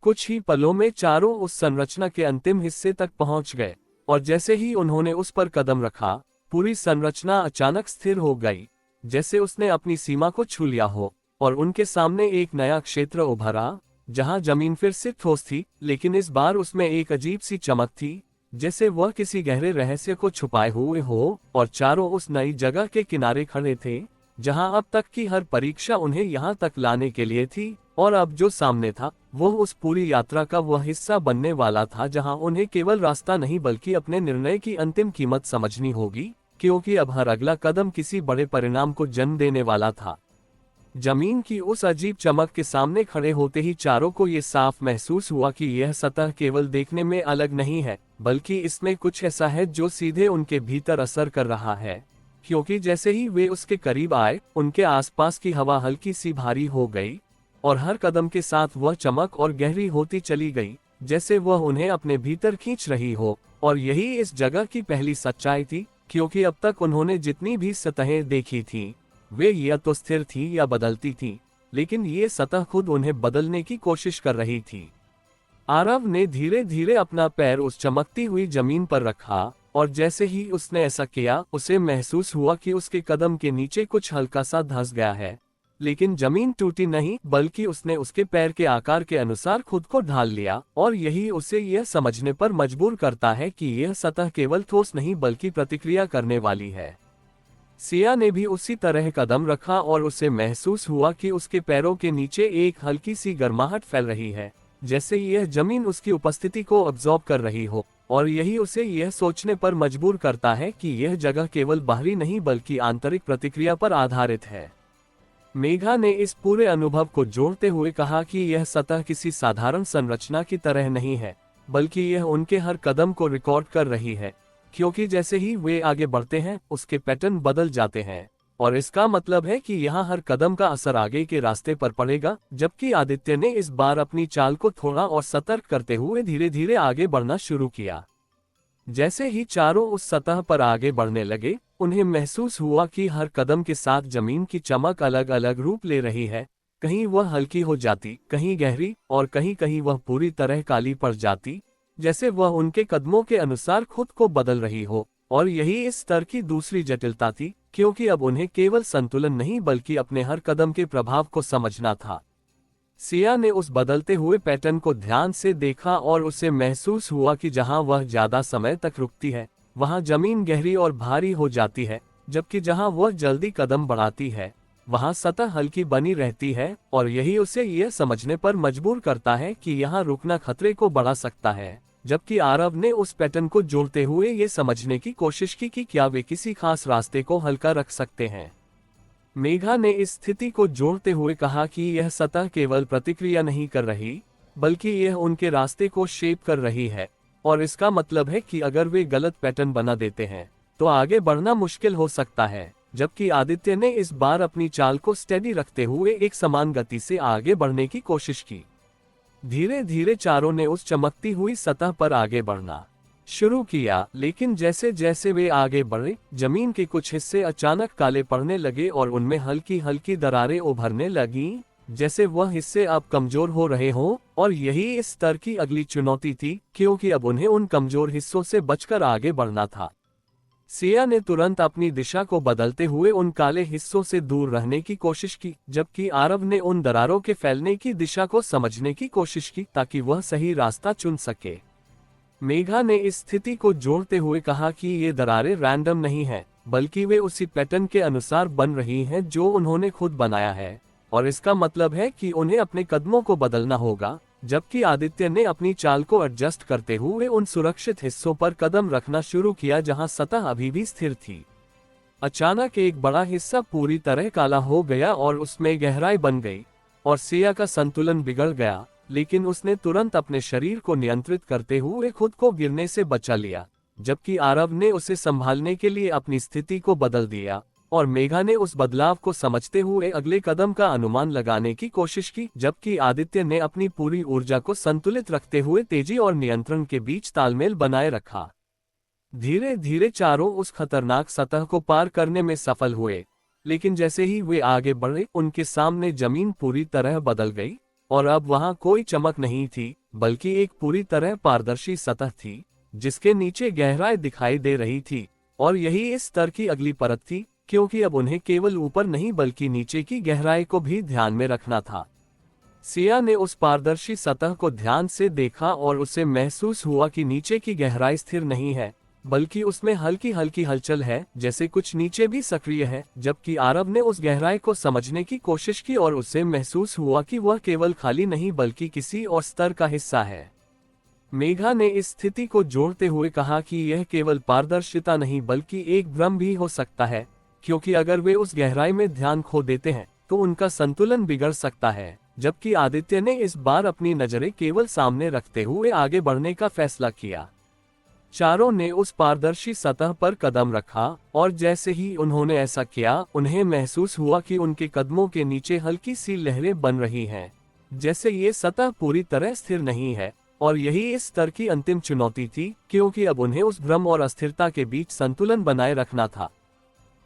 कुछ ही पलों में चारों उस संरचना के अंतिम हिस्से तक पहुंच गए, और जैसे ही उन्होंने उस पर कदम रखा, पूरी संरचना अचानक स्थिर हो गई, जैसे उसने अपनी सीमा को छू लिया हो। और उनके सामने एक नया क्षेत्र उभरा, जहां जमीन फिर से ठोस थी, लेकिन इस बार उसमें एक अजीब सी चमक थी, जैसे वह किसी गहरे रहस्य को छुपाए हुए हो। और चारों उस नई जगह के किनारे खड़े थे, जहां अब तक की हर परीक्षा उन्हें यहां तक लाने के लिए थी। और अब जो सामने था, वो उस पूरी यात्रा का वह हिस्सा बनने वाला था, जहां उन्हें केवल रास्ता नहीं बल्कि अपने निर्णय की अंतिम कीमत समझनी होगी, क्योंकि अब हर अगला कदम किसी बड़े परिणाम को जन्म देने वाला था। जमीन की उस अजीब चमक के सामने खड़े होते ही चारों को ये साफ महसूस हुआ कि यह सतह केवल देखने में अलग नहीं है, बल्कि इसमें कुछ ऐसा है जो सीधे उनके भीतर असर कर रहा है। क्योंकि जैसे ही वे उसके करीब आए, उनके आसपास की हवा हल्की सी भारी हो गई, और हर कदम के साथ वह चमक और गहरी होती चली गई, जैसे वह उन्हें अपने भीतर खींच रही हो। और यही इस जगह की पहली सच्चाई थी, क्योंकि अब तक उन्होंने जितनी भी सतहें देखी थीं, वे या तो स्थिर थी या बदलती थी, लेकिन ये सतह खुद उन्हें बदलने की कोशिश कर रही थी। आरव ने धीरे धीरे अपना पैर उस चमकती हुई जमीन पर रखा, और जैसे ही उसने ऐसा किया, उसे महसूस हुआ कि उसके कदम के नीचे कुछ हल्का सा धंस गया है। लेकिन जमीन टूटी नहीं, बल्कि उसने उसके पैर के आकार के अनुसार खुद को ढाल लिया, और यही उसे यह समझने पर मजबूर करता है कि यह सतह केवल ठोस नहीं बल्कि प्रतिक्रिया करने वाली है। सिया ने भी उसी तरह कदम रखा और उसे महसूस हुआ कि उसके पैरों के नीचे एक हल्की सी गर्माहट फैल रही है, जैसे यह जमीन उसकी उपस्थिति को अब्जॉर्ब कर रही हो। और यही उसे यह सोचने पर मजबूर करता है कि यह जगह केवल बाहरी नहीं बल्कि आंतरिक प्रतिक्रिया पर आधारित है। मेघा ने इस पूरे अनुभव को जोड़ते हुए कहा कि यह सतह किसी साधारण संरचना की तरह नहीं है, बल्कि यह उनके हर कदम को रिकॉर्ड कर रही है, क्योंकि जैसे ही वे आगे बढ़ते हैं उसके पैटर्न बदल जाते हैं। और इसका मतलब है कि यहाँ हर कदम का असर आगे के रास्ते पर पड़ेगा। जबकि आदित्य ने इस बार अपनी चाल को थोड़ा और सतर्क करते हुए धीरे धीरे आगे बढ़ना शुरू किया। जैसे ही चारों उस सतह पर आगे बढ़ने लगे, उन्हें महसूस हुआ कि हर कदम के साथ जमीन की चमक अलग अलग रूप ले रही है। कहीं वह हल्की हो जाती, कहीं गहरी, और कहीं कहीं वह पूरी तरह काली पड़ जाती, जैसे वह उनके कदमों के अनुसार खुद को बदल रही हो। और यही इस स्तर की दूसरी जटिलता थी, क्योंकि अब उन्हें केवल संतुलन नहीं बल्कि अपने हर कदम के प्रभाव को समझना था। सिया ने उस बदलते हुए पैटर्न को ध्यान से देखा और उसे महसूस हुआ कि जहां वह ज्यादा समय तक रुकती है, वहां जमीन गहरी और भारी हो जाती है, जबकि जहां वह जल्दी कदम बढ़ाती है, वहां सतह हल्की बनी रहती है। और यही उसे यह समझने पर मजबूर करता है कि यहाँ रुकना खतरे को बढ़ा सकता है। जबकि आरव ने उस पैटर्न को जोड़ते हुए ये समझने की कोशिश की कि क्या वे किसी खास रास्ते को हल्का रख सकते हैं। मेघा ने इस स्थिति को जोड़ते हुए कहा कि यह सतह केवल प्रतिक्रिया नहीं कर रही, बल्कि यह उनके रास्ते को शेप कर रही है। और इसका मतलब है कि अगर वे गलत पैटर्न बना देते हैं तो आगे बढ़ना मुश्किल हो सकता है। जबकि आदित्य ने इस बार अपनी चाल को स्टेडी रखते हुए एक समान गति से आगे बढ़ने की कोशिश की। धीरे धीरे चारों ने उस चमकती हुई सतह पर आगे बढ़ना शुरू किया, लेकिन जैसे जैसे वे आगे बढ़े, जमीन के कुछ हिस्से अचानक काले पड़ने लगे और उनमें हल्की हल्की दरारें उभरने लगीं, जैसे वह हिस्से अब कमजोर हो रहे हों। और यही इस स्तर की अगली चुनौती थी, क्योंकि अब उन्हें उन कमजोर हिस्सों से बचकर आगे बढ़ना था। सिया ने तुरंत अपनी दिशा को बदलते हुए उन काले हिस्सों से दूर रहने की कोशिश की, जबकि आरव ने उन दरारों के फैलने की दिशा को समझने की कोशिश की ताकि वह सही रास्ता चुन सके। मेघा ने इस स्थिति को जोड़ते हुए कहा कि ये दरारें रैंडम नहीं हैं, बल्कि वे उसी पैटर्न के अनुसार बन रही हैं जो उन्होंने खुद बनाया है। और इसका मतलब है कि उन्हें अपने कदमों को बदलना होगा। जबकि आदित्य ने अपनी चाल को एडजस्ट करते हुए उन सुरक्षित हिस्सों पर कदम रखना शुरू किया जहां सतह अभी भी स्थिर थी। अचानक एक बड़ा हिस्सा पूरी तरह काला हो गया और उसमें गहराई बन गई, और सिया का संतुलन बिगड़ गया। लेकिन उसने तुरंत अपने शरीर को नियंत्रित करते हुए खुद को गिरने से बचा लिया, जबकि आरव ने उसे संभालने के लिए अपनी स्थिति को बदल दिया। और मेघा ने उस बदलाव को समझते हुए अगले कदम का अनुमान लगाने की कोशिश की, जबकि आदित्य ने अपनी पूरी ऊर्जा को संतुलित रखते हुए तेजी और नियंत्रण के बीच तालमेल बनाए रखा। धीरे धीरे चारों उस खतरनाक सतह को पार करने में सफल हुए, लेकिन जैसे ही वे आगे बढ़े, उनके सामने जमीन पूरी तरह बदल गई। और अब वहां कोई चमक नहीं थी, बल्कि एक पूरी तरह पारदर्शी सतह थी जिसके नीचे गहराई दिखाई दे रही थी। और यही इस स्तर की अगली परत थी, क्योंकि अब उन्हें केवल ऊपर नहीं बल्कि नीचे की गहराई को भी ध्यान में रखना था। सिया ने उस पारदर्शी सतह को ध्यान से देखा और उसे महसूस हुआ कि नीचे की गहराई स्थिर नहीं है, बल्कि उसमें हल्की हल्की हलचल है, जैसे कुछ नीचे भी सक्रिय है। जबकि आरव ने उस गहराई को समझने की कोशिश की और उसे महसूस हुआ कि वह केवल खाली नहीं बल्कि किसी और स्तर का हिस्सा है। मेघा ने इस स्थिति को जोड़ते हुए कहा कि यह केवल पारदर्शिता नहीं बल्कि एक भ्रम भी हो सकता है, क्योंकि अगर वे उस गहराई में ध्यान खो देते हैं तो उनका संतुलन बिगड़ सकता है। जबकि आदित्य ने इस बार अपनी नजरें केवल सामने रखते हुए आगे बढ़ने का फैसला किया। चारों ने उस पारदर्शी सतह पर कदम रखा, और जैसे ही उन्होंने ऐसा किया, उन्हें महसूस हुआ कि उनके कदमों के नीचे हल्की सी लहरें बन रही हैं, जैसे ये सतह पूरी तरह स्थिर नहीं है, और यही इस स्तर की अंतिम चुनौती थी, क्योंकि अब उन्हें उस भ्रम और अस्थिरता के बीच संतुलन बनाए रखना था।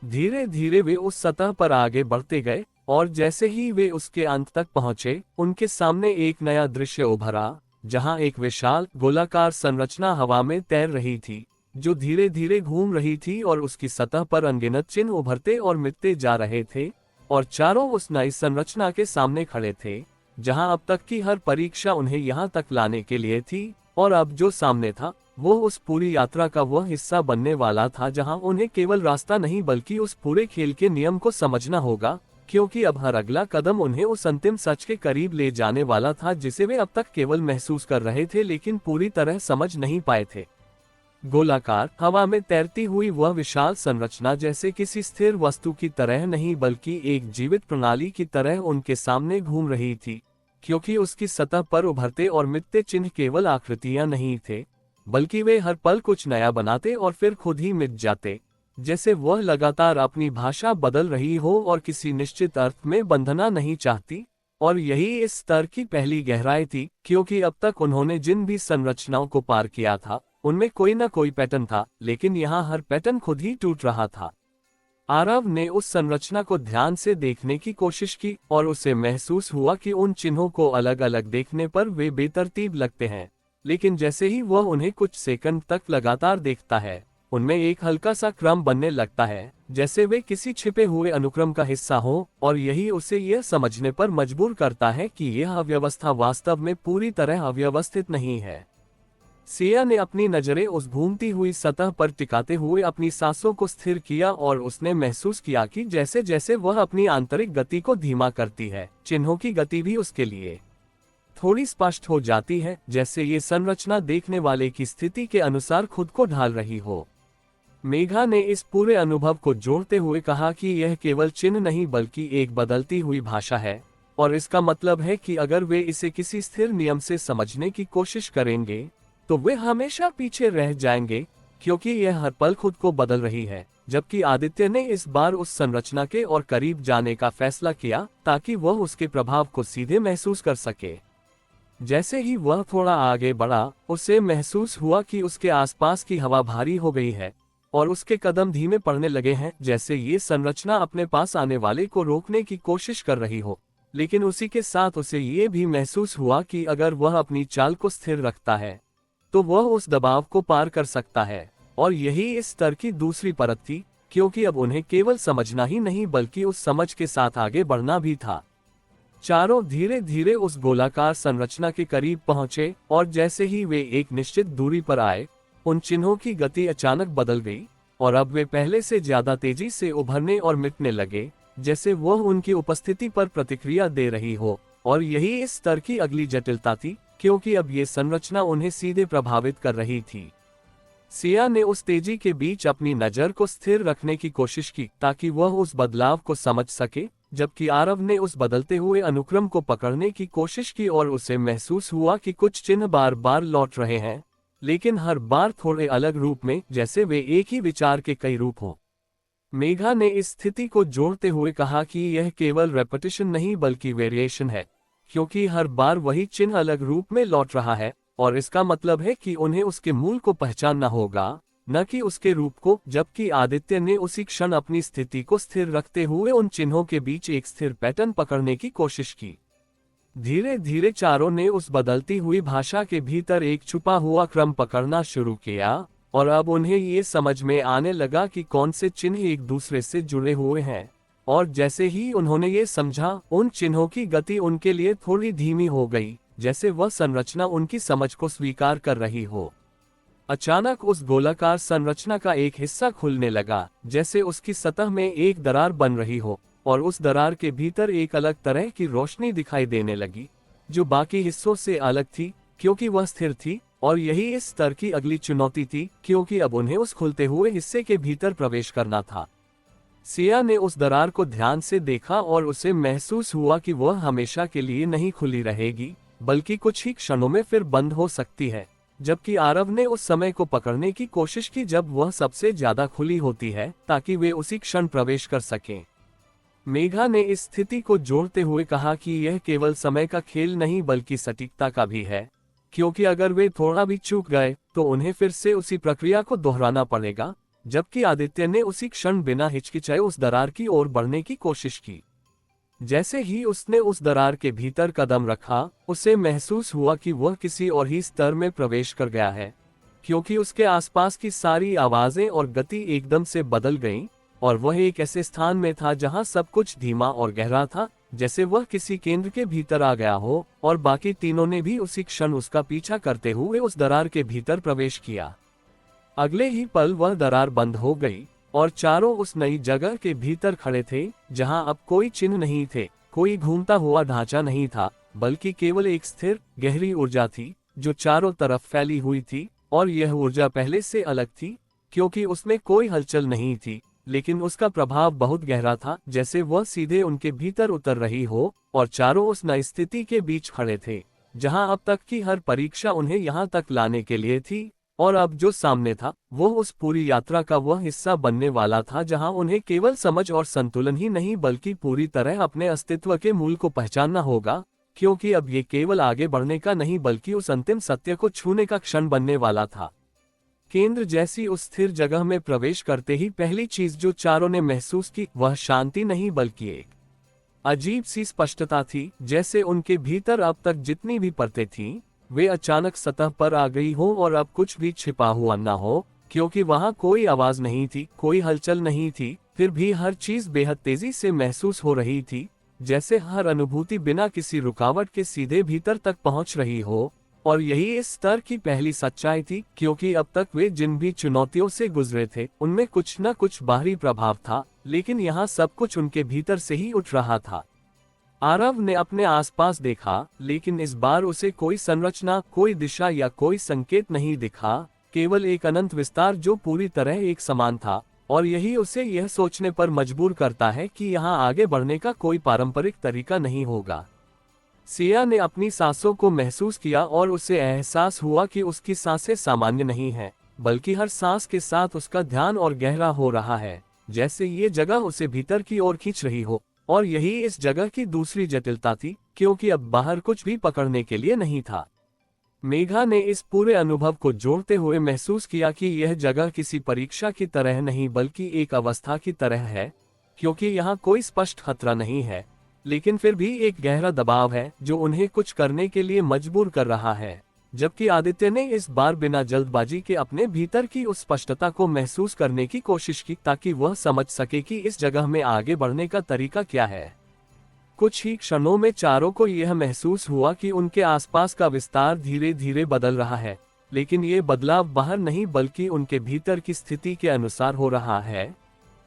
धीरे धीरे वे उस सतह पर आगे बढ़ते गए, और जैसे ही वे उसके अंत तक पहुंचे, उनके सामने एक नया दृश्य उभरा, जहां एक विशाल गोलाकार संरचना हवा में तैर रही थी, जो धीरे धीरे घूम रही थी, और उसकी सतह पर अनगिनत चिन्ह उभरते और मिटते जा रहे थे, और चारों उस नई संरचना के सामने खड़े थे, जहां अब तक की हर परीक्षा उन्हें यहां तक लाने के लिए थी, और अब जो सामने था वो उस पूरी यात्रा का वह हिस्सा बनने वाला था, जहां उन्हें केवल रास्ता नहीं बल्कि उस पूरे खेल के नियम को समझना होगा, क्योंकि अब हर अगला कदम उन्हें उस अंतिम सच के करीब ले जाने वाला था, जिसे वे अब तक केवल महसूस कर रहे थे लेकिन पूरी तरह समझ नहीं पाए थे। गोलाकार हवा में तैरती हुई वह विशाल संरचना जैसे किसी स्थिर वस्तु की तरह नहीं बल्कि एक जीवित प्रणाली की तरह उनके सामने घूम रही थी, क्योंकि उसकी सतह पर उभरते और मिटते चिन्ह केवल आकृतियां नहीं थे, बल्कि वे हर पल कुछ नया बनाते और फिर खुद ही मिट जाते, जैसे वह लगातार अपनी भाषा बदल रही हो और किसी निश्चित अर्थ में बंधना नहीं चाहती। और यही इस स्तर की पहली गहराई थी, क्योंकि अब तक उन्होंने जिन भी संरचनाओं को पार किया था उनमें कोई न कोई पैटर्न था, लेकिन यहाँ हर पैटर्न खुद ही टूट रहा था। आरव ने उस संरचना को ध्यान से देखने की कोशिश की, और उसे महसूस हुआ कि उन चिन्हों को अलग अलग देखने पर वे बेतरतीब लगते हैं, लेकिन जैसे ही वह उन्हें कुछ सेकंड तक लगातार देखता है, उनमें एक हल्का सा क्रम बनने लगता है, जैसे वे किसी छिपे हुए अनुक्रम का हिस्सा हो, और यही उसे यह समझने पर मजबूर करता है कि यह अव्यवस्था वास्तव में पूरी तरह अव्यवस्थित नहीं है। सिया ने अपनी नजरें उस घूमती हुई सतह पर टिकाते हुए अपनी सांसों को स्थिर किया, और उसने महसूस किया कि जैसे जैसे वह अपनी आंतरिक गति को धीमा करती है, चिन्हों की गति भी उसके लिए थोड़ी स्पष्ट हो जाती है, जैसे ये संरचना देखने वाले की स्थिति के अनुसार खुद को ढाल रही हो। मेघा ने इस पूरे अनुभव को जोड़ते हुए कहा कि यह केवल चिन्ह नहीं बल्कि एक बदलती हुई भाषा है, और इसका मतलब है कि अगर वे इसे किसी स्थिर नियम से समझने की कोशिश करेंगे तो वे हमेशा पीछे रह जाएंगे, क्योंकि यह हर पल खुद को बदल रही है। जबकि आदित्य ने इस बार उस संरचना के और करीब जाने का फैसला किया, ताकि वह उसके प्रभाव को सीधे महसूस कर सके। जैसे ही वह थोड़ा आगे बढ़ा, उसे महसूस हुआ कि उसके आसपास की हवा भारी हो गई है, और उसके कदम धीमे पड़ने लगे हैं, जैसे ये संरचना अपने पास आने वाले को रोकने की कोशिश कर रही हो। लेकिन उसी के साथ उसे ये भी महसूस हुआ कि अगर वह अपनी चाल को स्थिर रखता है तो वह उस दबाव को पार कर सकता है, और यही इस स्तर की दूसरी परत थी, क्योंकि अब उन्हें केवल समझना ही नहीं बल्कि उस समझ के साथ आगे बढ़ना भी था। चारों धीरे धीरे उस गोलाकार संरचना के करीब पहुंचे, और जैसे ही वे एक निश्चित दूरी पर आए, उन चिन्हों की गति अचानक बदल गई, और अब वे पहले से ज्यादा तेजी से उभरने और मिटने लगे, जैसे वह उनकी उपस्थिति पर प्रतिक्रिया दे रही हो। और यही इस स्तर की अगली जटिलता थी, क्योंकि अब ये संरचना उन्हें सीधे प्रभावित कर रही थी। सिया ने उस तेजी के बीच अपनी नजर को स्थिर रखने की कोशिश की, ताकि वह उस बदलाव को समझ सके, जबकि आरव ने उस बदलते हुए अनुक्रम को पकड़ने की कोशिश की, और उसे महसूस हुआ कि कुछ चिन्ह बार बार लौट रहे हैं, लेकिन हर बार थोड़े अलग रूप में, जैसे वे एक ही विचार के कई रूप हों। मेघा ने इस स्थिति को जोड़ते हुए कहा कि यह केवल रेपिटेशन नहीं बल्कि वेरिएशन है, क्योंकि हर बार वही चिन्ह अलग रूप में लौट रहा है, और इसका मतलब है कि उन्हें उसके मूल को पहचानना होगा, न कि उसके रूप को। जबकि आदित्य ने उसी क्षण अपनी स्थिति को स्थिर रखते हुए उन चिन्हों के बीच एक स्थिर पैटर्न पकड़ने की कोशिश की। धीरे धीरे चारों ने उस बदलती हुई भाषा के भीतर एक छुपा हुआ क्रम पकड़ना शुरू किया, और अब उन्हें ये समझ में आने लगा कि कौन से चिन्ह एक दूसरे से जुड़े हुए हैं। और जैसे ही उन्होंने ये समझा, उन चिन्हों की गति उनके लिए थोड़ी धीमी हो गई, जैसे वह संरचना उनकी समझ को स्वीकार कर रही हो। अचानक उस गोलाकार संरचना का एक हिस्सा खुलने लगा, जैसे उसकी सतह में एक दरार बन रही हो, और उस दरार के भीतर एक अलग तरह की रोशनी दिखाई देने लगी, जो बाकी हिस्सों से अलग थी, क्योंकि वह स्थिर थी। और यही इस स्तर की अगली चुनौती थी, क्योंकि अब उन्हें उस खुलते हुए हिस्से के भीतर प्रवेश करना था। सिया ने उस दरार को ध्यान से देखा, और उसे महसूस हुआ कि वह हमेशा के लिए नहीं खुली रहेगी, बल्कि कुछ ही क्षणों में फिर बंद हो सकती है। जबकि आरव ने उस समय को पकड़ने की कोशिश की जब वह सबसे ज्यादा खुली होती है, ताकि वे उसी क्षण प्रवेश कर सकें। मेघा ने इस स्थिति को जोड़ते हुए कहा कि यह केवल समय का खेल नहीं बल्कि सटीकता का भी है, क्योंकि अगर वे थोड़ा भी चूक गए तो उन्हें फिर से उसी प्रक्रिया को दोहराना पड़ेगा। जबकि आदित्य ने उसी क्षण बिना हिचकिचाए उस दरार की ओर बढ़ने की कोशिश की। जैसे ही उसने उस दरार के भीतर कदम रखा, उसे महसूस हुआ कि वह किसी और ही स्तर में प्रवेश कर गया है, क्योंकि उसके आसपास की सारी आवाजें और गति एकदम से बदल गईं, और वह एक ऐसे स्थान में था जहां सब कुछ धीमा और गहरा था, जैसे वह किसी केंद्र के भीतर आ गया हो। और बाकी तीनों ने भी उसी क्षण उसका पीछा करते हुए उस दरार के भीतर प्रवेश किया। अगले ही पल वह दरार बंद हो गई और चारों उस नई जगह के भीतर खड़े थे, जहां अब कोई चिन्ह नहीं थे, कोई घूमता हुआ ढांचा नहीं था, बल्कि केवल एक स्थिर गहरी ऊर्जा थी जो चारों तरफ फैली हुई थी। और यह ऊर्जा पहले से अलग थी, क्योंकि उसमें कोई हलचल नहीं थी, लेकिन उसका प्रभाव बहुत गहरा था, जैसे वह सीधे उनके भीतर उतर रही हो। और चारों उस नई स्थिति के बीच खड़े थे, जहां अब तक की हर परीक्षा उन्हें यहां तक लाने के लिए थी। और अब जो सामने था वो उस पूरी यात्रा का वह हिस्सा बनने वाला था, जहां उन्हें केवल समझ और संतुलन ही नहीं बल्कि पूरी तरह अपने अस्तित्व के मूल को पहचानना होगा, क्योंकि अब ये केवल आगे बढ़ने का नहीं बल्कि उस अंतिम सत्य को छूने का क्षण बनने वाला था। केंद्र जैसी उस स्थिर जगह में प्रवेश करते ही पहली चीज जो चारों ने महसूस की वह शांति नहीं बल्कि एक अजीब सी स्पष्टता थी, जैसे उनके भीतर अब तक जितनी भी परतें थीं, वे अचानक सतह पर आ गई हो और अब कुछ भी छिपा हुआ न हो, क्योंकि वहां कोई आवाज नहीं थी, कोई हलचल नहीं थी, फिर भी हर चीज बेहद तेजी से महसूस हो रही थी, जैसे हर अनुभूति बिना किसी रुकावट के सीधे भीतर तक पहुंच रही हो। और यही इस स्तर की पहली सच्चाई थी, क्योंकि अब तक वे जिन भी चुनौतियों से गुजरे थे उनमें कुछ न कुछ बाहरी प्रभाव था, लेकिन यहाँ सब कुछ उनके भीतर से ही उठ रहा था। आरव ने अपने आसपास देखा, लेकिन इस बार उसे कोई संरचना, कोई दिशा या कोई संकेत नहीं दिखा, केवल एक अनंत विस्तार जो पूरी तरह एक समान था। और यही उसे यह सोचने पर मजबूर करता है कि यहाँ आगे बढ़ने का कोई पारंपरिक तरीका नहीं होगा। सिया ने अपनी सांसों को महसूस किया और उसे एहसास हुआ कि उसकी सांसें सामान्य नहीं हैं, बल्कि हर सांस के साथ उसका ध्यान और गहरा हो रहा है, जैसे ये जगह उसे भीतर की ओर खींच रही हो। और यही इस जगह की दूसरी जटिलता थी, क्योंकि अब बाहर कुछ भी पकड़ने के लिए नहीं था। मेघा ने इस पूरे अनुभव को जोड़ते हुए महसूस किया कि यह जगह किसी परीक्षा की तरह नहीं बल्कि एक अवस्था की तरह है, क्योंकि यहाँ कोई स्पष्ट खतरा नहीं है, लेकिन फिर भी एक गहरा दबाव है जो उन्हें कुछ करने के लिए मजबूर कर रहा है। जबकि आदित्य ने इस बार बिना जल्दबाजी के अपने भीतर की उस स्पष्टता को महसूस करने की कोशिश की, ताकि वह समझ सके कि इस जगह में आगे बढ़ने का तरीका क्या है। कुछ ही क्षणों में चारों को यह महसूस हुआ कि उनके आसपास का विस्तार धीरे धीरे बदल रहा है, लेकिन ये बदलाव बाहर नहीं बल्कि उनके भीतर की स्थिति के अनुसार हो रहा है,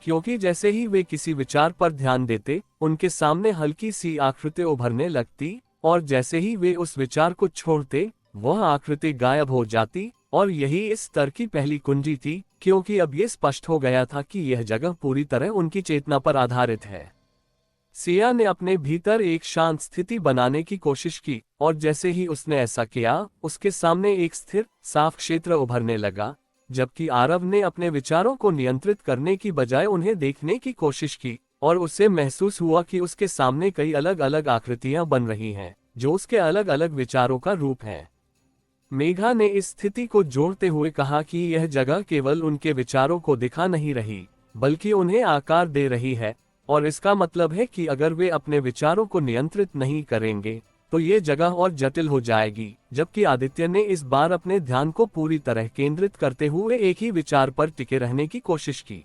क्योंकि जैसे ही वे किसी विचार पर ध्यान देते, उनके सामने हल्की सी आकृति उभरने लगती, और जैसे ही वे उस विचार को छोड़ते, वह आकृति गायब हो जाती। और यही इस स्तर की पहली कुंजी थी, क्योंकि अब ये स्पष्ट हो गया था कि यह जगह पूरी तरह उनकी चेतना पर आधारित है। सिया ने अपने भीतर एक शांत स्थिति बनाने की कोशिश की, और जैसे ही उसने ऐसा किया, उसके सामने एक स्थिर, साफ क्षेत्र उभरने लगा। जबकि आरव ने अपने विचारों को नियंत्रित करने की बजाय उन्हें देखने की कोशिश की, और उसे महसूस हुआ कि उसके सामने कई अलग अलग आकृतियां बन रही हैं, जो उसके अलग अलग विचारों का रूप है। मेघा ने इस स्थिति को जोड़ते हुए कहा कि यह जगह केवल उनके विचारों को दिखा नहीं रही, बल्कि उन्हें आकार दे रही है, और इसका मतलब है कि अगर वे अपने विचारों को नियंत्रित नहीं करेंगे, तो ये जगह और जटिल हो जाएगी। जबकि आदित्य ने इस बार अपने ध्यान को पूरी तरह केंद्रित करते हुए एक ही विचार पर टिके रहने की कोशिश की।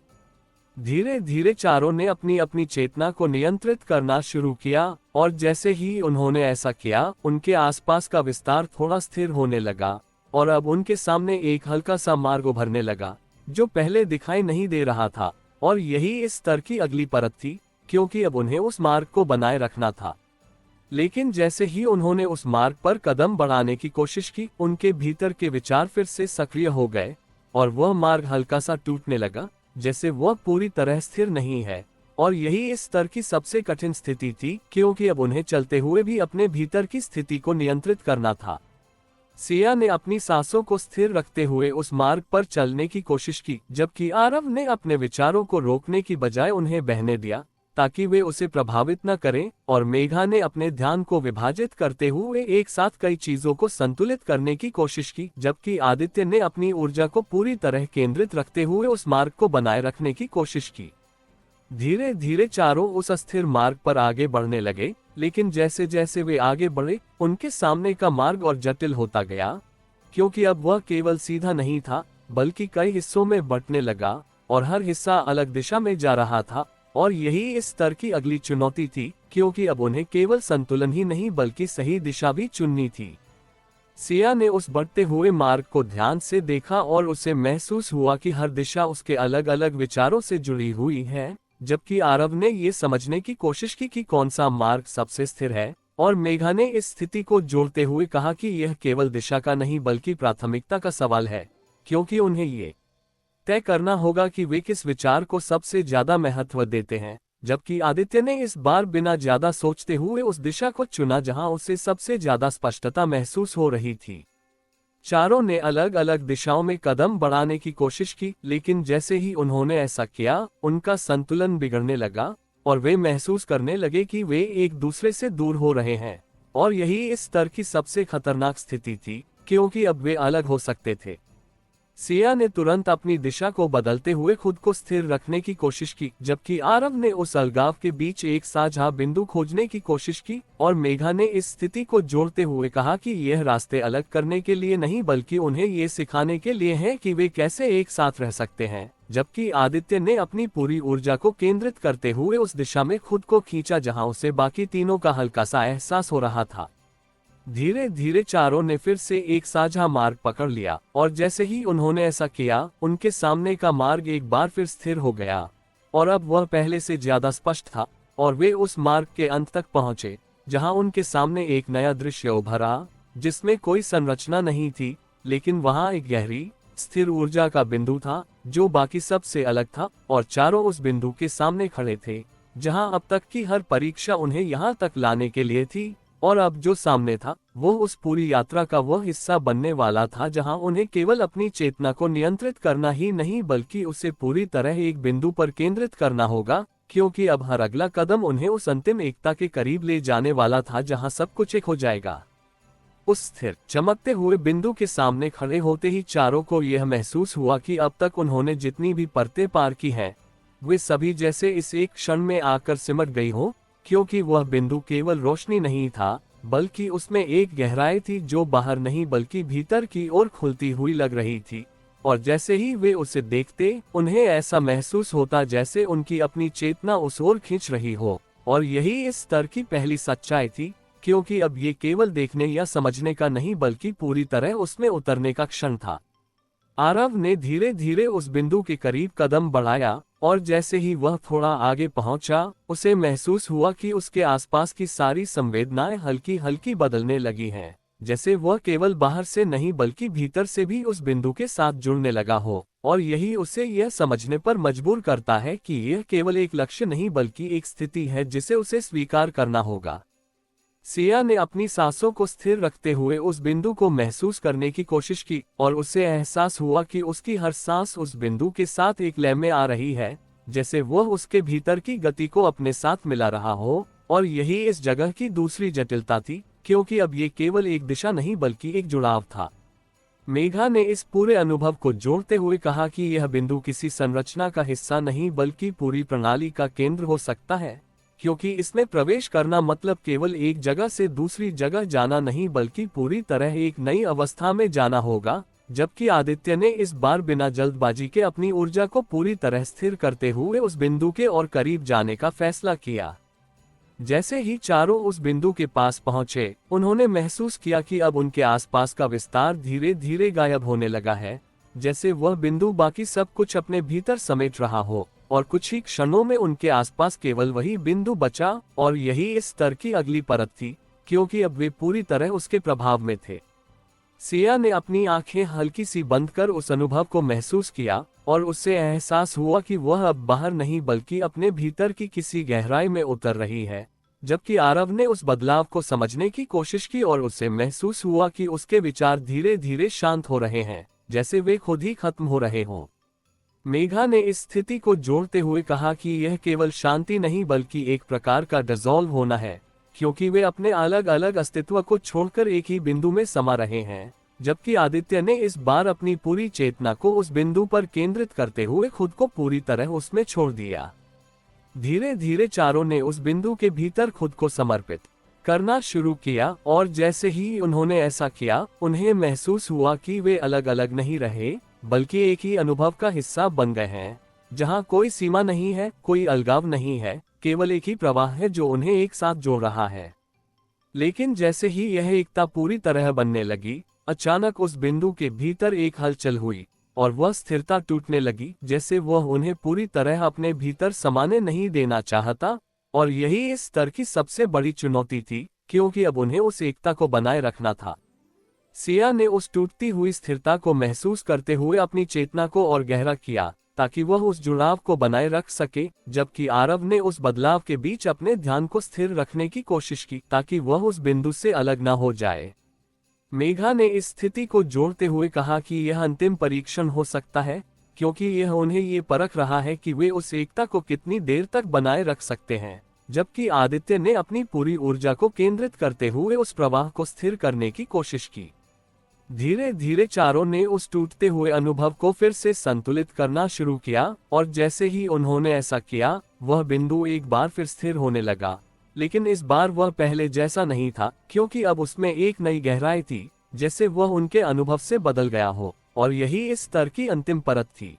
धीरे धीरे चारों ने अपनी अपनी चेतना को नियंत्रित करना शुरू किया, और जैसे ही उन्होंने ऐसा किया, उनके आसपास का विस्तार थोड़ा स्थिर होने लगा, और अब उनके सामने एक हल्का सा मार्ग उभरने लगा, जो पहले दिखाई नहीं दे रहा था। और यही इस स्तर की अगली परत थी, क्योंकि अब उन्हें उस मार्ग को बनाए रखना था। लेकिन जैसे ही उन्होंने उस मार्ग पर कदम बढ़ाने की कोशिश की, उनके भीतर के विचार फिर से सक्रिय हो गए, और वह मार्ग हल्का सा टूटने लगा, जैसे वह पूरी तरह स्थिर नहीं है। और यही इस स्तर की सबसे कठिन स्थिति थी, क्योंकि अब उन्हें चलते हुए भी अपने भीतर की स्थिति को नियंत्रित करना था। सिया ने अपनी सांसों को स्थिर रखते हुए उस मार्ग पर चलने की कोशिश की, जबकि आरव ने अपने विचारों को रोकने की बजाय उन्हें बहने दिया, ताकि वे उसे प्रभावित न करें, और मेघा ने अपने ध्यान को विभाजित करते हुए एक साथ कई चीजों को संतुलित करने की कोशिश की, जबकि आदित्य ने अपनी ऊर्जा को पूरी तरह केंद्रित रखते हुए उस मार्ग को बनाए रखने की कोशिश की। धीरे धीरे चारों उस अस्थिर मार्ग पर आगे बढ़ने लगे, लेकिन जैसे जैसे वे आगे बढ़े, उनके सामने का मार्ग और जटिल होता गया, क्योंकि अब वह केवल सीधा नहीं था, बल्कि कई हिस्सों में बंटने लगा, और हर हिस्सा अलग दिशा में जा रहा था। और यही इस स्तर की अगली चुनौती थी, क्योंकि अब उन्हें केवल संतुलन ही नहीं बल्कि सही दिशा भी चुननी थी। सिया ने उस बढ़ते हुए मार्ग को ध्यान से देखा और उसे महसूस हुआ कि हर दिशा उसके अलग अलग विचारों से जुड़ी हुई है, जबकि आरव ने ये समझने की कोशिश की कि कौन सा मार्ग सबसे स्थिर है, और मेघा ने इस स्थिति को जोड़ते हुए कहा कि यह केवल दिशा का नहीं बल्कि प्राथमिकता का सवाल है, क्योंकि उन्हें ये तय करना होगा कि वे किस विचार को सबसे ज्यादा महत्व देते हैं। जबकि आदित्य ने इस बार बिना ज्यादा सोचते हुए उस दिशा को चुना जहां उसे सबसे ज्यादा स्पष्टता महसूस हो रही थी। चारों ने अलग अलग दिशाओं में कदम बढ़ाने की कोशिश की, लेकिन जैसे ही उन्होंने ऐसा किया, उनका संतुलन बिगड़ने लगा, और वे महसूस करने लगे कि वे एक दूसरे से दूर हो रहे हैं। और यही इस स्तर की सबसे खतरनाक स्थिति थी, क्योंकि अब वे अलग हो सकते थे। सिया ने तुरंत अपनी दिशा को बदलते हुए खुद को स्थिर रखने की कोशिश की, जबकि आरव ने उस अलगाव के बीच एक साझा बिंदु खोजने की कोशिश की, और मेघा ने इस स्थिति को जोड़ते हुए कहा कि यह रास्ते अलग करने के लिए नहीं बल्कि उन्हें ये सिखाने के लिए है कि वे कैसे एक साथ रह सकते हैं। जबकि आदित्य ने अपनी पूरी ऊर्जा को केंद्रित करते हुए उस दिशा में खुद को खींचा जहां उसे बाकी तीनों का हल्का सा एहसास हो रहा था। धीरे धीरे चारों ने फिर से एक साझा मार्ग पकड़ लिया, और जैसे ही उन्होंने ऐसा किया, उनके सामने का मार्ग एक बार फिर स्थिर हो गया, और अब वह पहले से ज्यादा स्पष्ट था, और वे उस मार्ग के अंत तक पहुंचे, जहां उनके सामने एक नया दृश्य उभरा, जिसमें कोई संरचना नहीं थी, लेकिन वहां एक गहरी, स्थिर ऊर्जा का बिंदु था, जो बाकी सब से अलग था, और चारों उस बिंदु के सामने खड़े थे, जहां अब तक की हर परीक्षा उन्हें यहां तक लाने के लिए थी। और अब जो सामने था, वो उस पूरी यात्रा का वह हिस्सा बनने वाला था जहां उन्हें केवल अपनी चेतना को नियंत्रित करना ही नहीं बल्कि उसे पूरी तरह एक बिंदु पर केंद्रित करना होगा, क्योंकि अब हर अगला कदम उन्हें उस अंतिम एकता के करीब ले जाने वाला था जहां सब कुछ एक हो जाएगा। उस स्थिर, चमकते हुए बिंदु के सामने खड़े होते ही चारों को यह महसूस हुआ कि अब तक उन्होंने जितनी भी परतें पार की हैं, वे सभी जैसे इस एक क्षण में आकर सिमट गई हो, क्योंकि वह बिंदु केवल रोशनी नहीं था, बल्कि उसमें एक गहराई थी जो बाहर नहीं बल्कि भीतर की ओर खुलती हुई लग रही थी। और जैसे ही वे उसे देखते, उन्हें ऐसा महसूस होता जैसे उनकी अपनी चेतना उस ओर खींच रही हो। और यही इस स्तर की पहली सच्चाई थी, क्योंकि अब ये केवल देखने या समझने का नहीं बल्कि पूरी तरह उसमें उतरने का क्षण था। आरव ने धीरे धीरे उस बिंदु के करीब कदम बढ़ाया, और जैसे ही वह थोड़ा आगे पहुंचा, उसे महसूस हुआ कि उसके आसपास की सारी संवेदनाएं हल्की हल्की बदलने लगी हैं, जैसे वह केवल बाहर से नहीं बल्कि भीतर से भी उस बिंदु के साथ जुड़ने लगा हो। और यही उसे यह समझने पर मजबूर करता है कि यह केवल एक लक्ष्य नहीं बल्कि एक स्थिति है जिसे उसे स्वीकार करना होगा। सिया ने अपनी सांसों को स्थिर रखते हुए उस बिंदु को महसूस करने की कोशिश की, और उसे एहसास हुआ कि उसकी हर सांस उस बिंदु के साथ एक लय में आ रही है, जैसे वह उसके भीतर की गति को अपने साथ मिला रहा हो। और यही इस जगह की दूसरी जटिलता थी, क्योंकि अब ये केवल एक दिशा नहीं बल्कि एक जुड़ाव था। मेघा ने इस पूरे अनुभव को जोड़ते हुए कहा कि यह बिंदु किसी संरचना का हिस्सा नहीं बल्कि पूरी प्रणाली का केंद्र हो सकता है, क्योंकि इसमें प्रवेश करना मतलब केवल एक जगह से दूसरी जगह जाना नहीं बल्कि पूरी तरह एक नई अवस्था में जाना होगा। जबकि आदित्य ने इस बार बिना जल्दबाजी के अपनी ऊर्जा को पूरी तरह स्थिर करते हुए उस बिंदु के और करीब जाने का फैसला किया। जैसे ही चारों उस बिंदु के पास पहुंचे, उन्होंने महसूस किया कि अब उनके आसपास का विस्तार धीरे धीरे गायब होने लगा है, जैसे वह बिंदु बाकी सब कुछ अपने भीतर समेट रहा हो, और कुछ ही क्षणों में उनके आसपास केवल वही बिंदु बचा। और यही इस स्तर की अगली परत थी, क्योंकि अब वे पूरी तरह उसके प्रभाव में थे। सिया ने अपनी आंखें हल्की सी बंद कर उस अनुभव को महसूस किया, और उससे एहसास हुआ कि वह अब बाहर नहीं बल्कि अपने भीतर की किसी गहराई में उतर रही है। जबकि आरव ने उस बदलाव को समझने की कोशिश की, और उसे महसूस हुआ कि उसके विचार धीरे धीरे शांत हो रहे हैं, जैसे वे खुद ही खत्म हो रहे हों। मेघा ने इस स्थिति को जोड़ते हुए कहा कि यह केवल शांति नहीं बल्कि एक प्रकार का डिसॉल्व होना है, क्योंकि वे अपने अलग अलग अस्तित्व को छोड़कर एक ही बिंदु में समा रहे हैं। जबकि आदित्य ने इस बार अपनी पूरी चेतना को उस बिंदु पर केंद्रित करते हुए खुद को पूरी तरह उसमें छोड़ दिया। धीरे धीरे चारों ने उस बिंदु के भीतर खुद को समर्पित करना शुरू किया, और जैसे ही उन्होंने ऐसा किया, उन्हें महसूस हुआ कि वे अलग अलग नहीं रहे बल्कि एक ही अनुभव का हिस्सा बन गए हैं, जहां कोई सीमा नहीं है, कोई अलगाव नहीं है, केवल एक ही प्रवाह है जो उन्हें एक साथ जोड़ रहा है। लेकिन जैसे ही यह एकता पूरी तरह बनने लगी, अचानक उस बिंदु के भीतर एक हलचल हुई और वह स्थिरता टूटने लगी, जैसे वह उन्हें पूरी तरह अपने भीतर समाने नहीं देना चाहता। और यही इस स्तर की सबसे बड़ी चुनौती थी, क्योंकि अब उन्हें उस एकता को बनाए रखना था। सिया ने उस टूटती हुई स्थिरता को महसूस करते हुए अपनी चेतना को और गहरा किया ताकि वह उस जुड़ाव को बनाए रख सके, जबकि आरव ने उस बदलाव के बीच अपने ध्यान को स्थिर रखने की कोशिश की ताकि वह उस बिंदु से अलग न हो जाए। मेघा ने इस स्थिति को जोड़ते हुए कहा कि यह अंतिम परीक्षण हो सकता है, क्योंकि यह उन्हें ये परख रहा है कि वे उस एकता को कितनी देर तक बनाए रख सकते हैं। जबकि आदित्य ने अपनी पूरी ऊर्जा को केंद्रित करते हुए उस प्रवाह को स्थिर करने की कोशिश की। धीरे धीरे चारों ने उस टूटते हुए अनुभव को फिर से संतुलित करना शुरू किया, और जैसे ही उन्होंने ऐसा किया, वह बिंदु एक बार फिर स्थिर होने लगा। लेकिन इस बार वह पहले जैसा नहीं था, क्योंकि अब उसमें एक नई गहराई थी, जैसे वह उनके अनुभव से बदल गया हो, और यही इस स्तर की अंतिम परत थी।